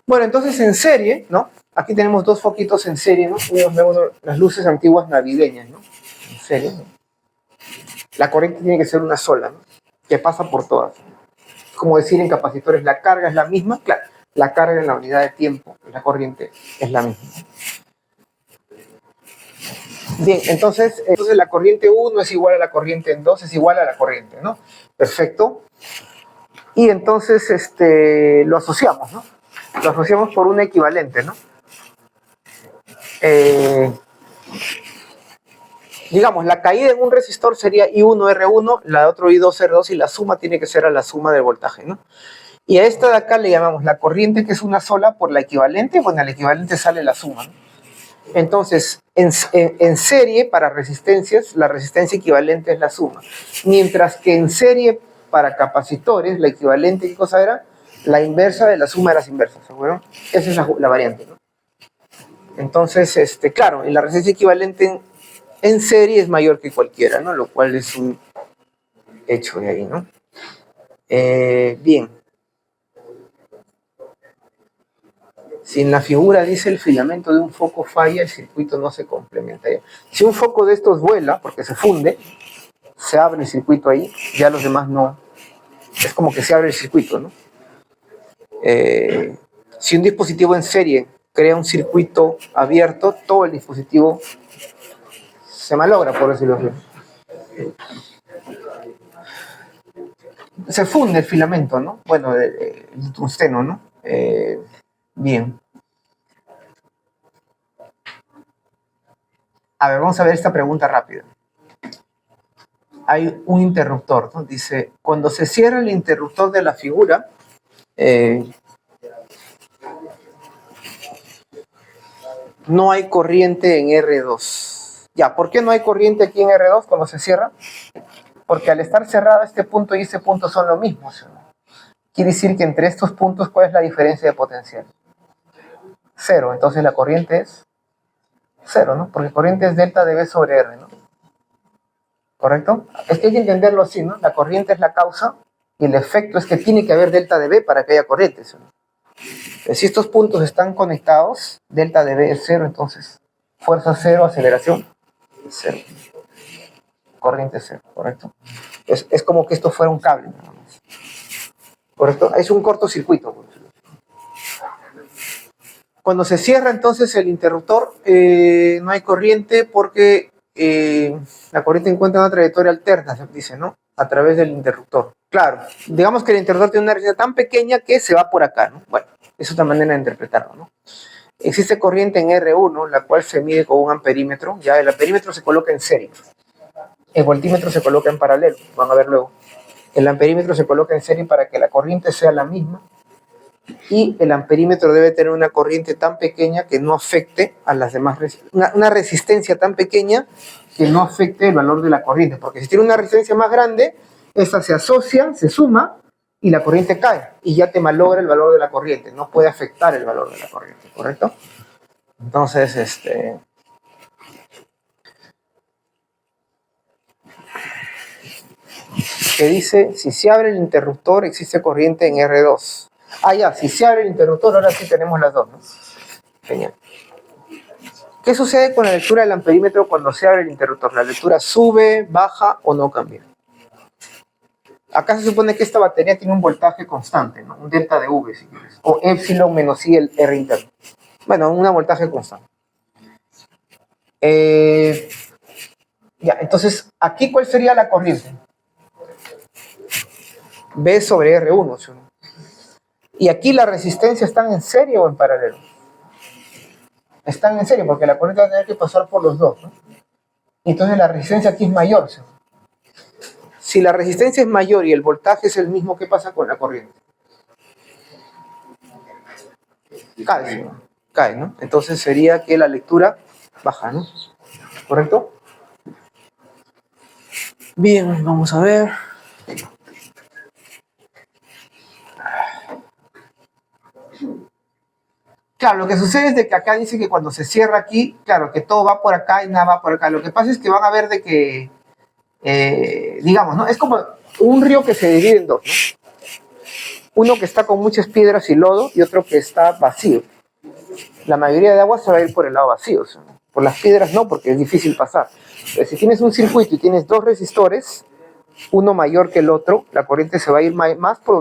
Bueno, entonces en serie, ¿no? Aquí tenemos dos foquitos en serie, ¿no? Las luces antiguas navideñas, ¿no? En serie, ¿no? La corriente tiene que ser una sola, ¿no? Que pasa por todas. Como decir en capacitores, la carga es la misma, claro, la carga en la unidad de tiempo, la corriente es la misma. Bien, entonces la corriente 1 es igual a la corriente 2, es igual a la corriente, ¿no? Perfecto. Y entonces lo asociamos, ¿no? Lo asociamos por un equivalente, ¿no? Digamos, la caída en un resistor sería I1R1, la de otro I2R2 y la suma tiene que ser a la suma del voltaje, ¿no? Y a esta de acá le llamamos la corriente que es una sola por la equivalente, bueno, al equivalente sale la suma, ¿no? Entonces, en serie para resistencias, la resistencia equivalente es la suma, mientras que en serie para capacitores, la equivalente, ¿qué cosa era? La inversa de la suma de las inversas, ¿seguro? Esa es la variante, ¿no? Entonces, claro, en la resistencia equivalente en serie es mayor que cualquiera, ¿no? Lo cual es un hecho de ahí, ¿no? Bien. Si en la figura dice el filamento de un foco falla, el circuito no se complementa. Si un foco de estos vuela, porque se funde, se abre el circuito ahí, ya los demás no. Es como que se abre el circuito, ¿no? Si un dispositivo en serie crea un circuito abierto, todo el dispositivo se malogra, por decirlo así. Se funde el filamento, ¿no? Bueno, el tungsteno, ¿no? Bien. A ver, vamos a ver esta pregunta rápida. Hay un interruptor, ¿no? Dice, cuando se cierra el interruptor de la figura, no hay corriente en R2. Ya, ¿por qué no hay corriente aquí en R2 cuando se cierra? Porque al estar cerrado este punto y este punto son lo mismo, ¿sí? Quiere decir que entre estos puntos, ¿cuál es la diferencia de potencial? Cero, entonces la corriente es cero, ¿no? Porque corriente es delta de V sobre R, ¿no? ¿Correcto? Es que hay que entenderlo así, ¿no? La corriente es la causa y el efecto es que tiene que haber delta de V para que haya corriente, ¿sí? Si estos puntos están conectados, delta de V es cero, entonces fuerza cero, aceleración cero, corriente cero, ¿correcto? Es como que esto fuera un cable, nada más. ¿Correcto? Es un cortocircuito. Cuando se cierra entonces el interruptor, no hay corriente porque la corriente encuentra una trayectoria alterna, se dice, ¿no? A través del interruptor. Claro, digamos que el interruptor tiene una resistencia tan pequeña que se va por acá, ¿no? Bueno, es otra manera de interpretarlo, ¿no? Existe corriente en R1, la cual se mide con un amperímetro. Ya el amperímetro se coloca en serie. El voltímetro se coloca en paralelo, van a ver luego. El amperímetro se coloca en serie para que la corriente sea la misma. Y el amperímetro debe tener una corriente tan pequeña que no afecte a las demás, una resistencia tan pequeña que no afecte el valor de la corriente, porque si tiene una resistencia más grande, esta se asocia, se suma y la corriente cae y ya te malogra el valor de la corriente, no puede afectar el valor de la corriente, ¿correcto? Entonces, que dice, si se abre el interruptor existe corriente en R2. Ah, ya, si se abre el interruptor, ahora sí tenemos las dos, ¿no? Genial. ¿Qué sucede con la lectura del amperímetro cuando se abre el interruptor? ¿La lectura sube, baja o no cambia? Acá se supone que esta batería tiene un voltaje constante, ¿no? Un delta de V, si quieres. O epsilon menos I, el R interno. Bueno, un voltaje constante. Ya, entonces, ¿aquí cuál sería la corriente? V sobre R1, ¿sí? Y aquí las resistencias están en serie o en paralelo. Están en serie porque la corriente va a tener que pasar por los dos, ¿no? Entonces la resistencia aquí es mayor, ¿sí? Si la resistencia es mayor y el voltaje es el mismo, ¿qué pasa con la corriente? Cae, ¿sí? Cae, ¿no? Entonces sería que la lectura baja, ¿no? ¿Correcto? Bien, vamos a ver. Claro, lo que sucede es de que acá dice que cuando se cierra aquí, claro, que todo va por acá y nada va por acá. Lo que pasa es que van a ver de que, digamos, ¿no? Es como un río que se divide en dos, ¿no? Uno que está con muchas piedras y lodo y otro que está vacío. La mayoría de agua se va a ir por el lado vacío, ¿sí? Por las piedras no, porque es difícil pasar. Pero si tienes un circuito y tienes dos resistores, uno mayor que el otro, la corriente se va a ir más por donde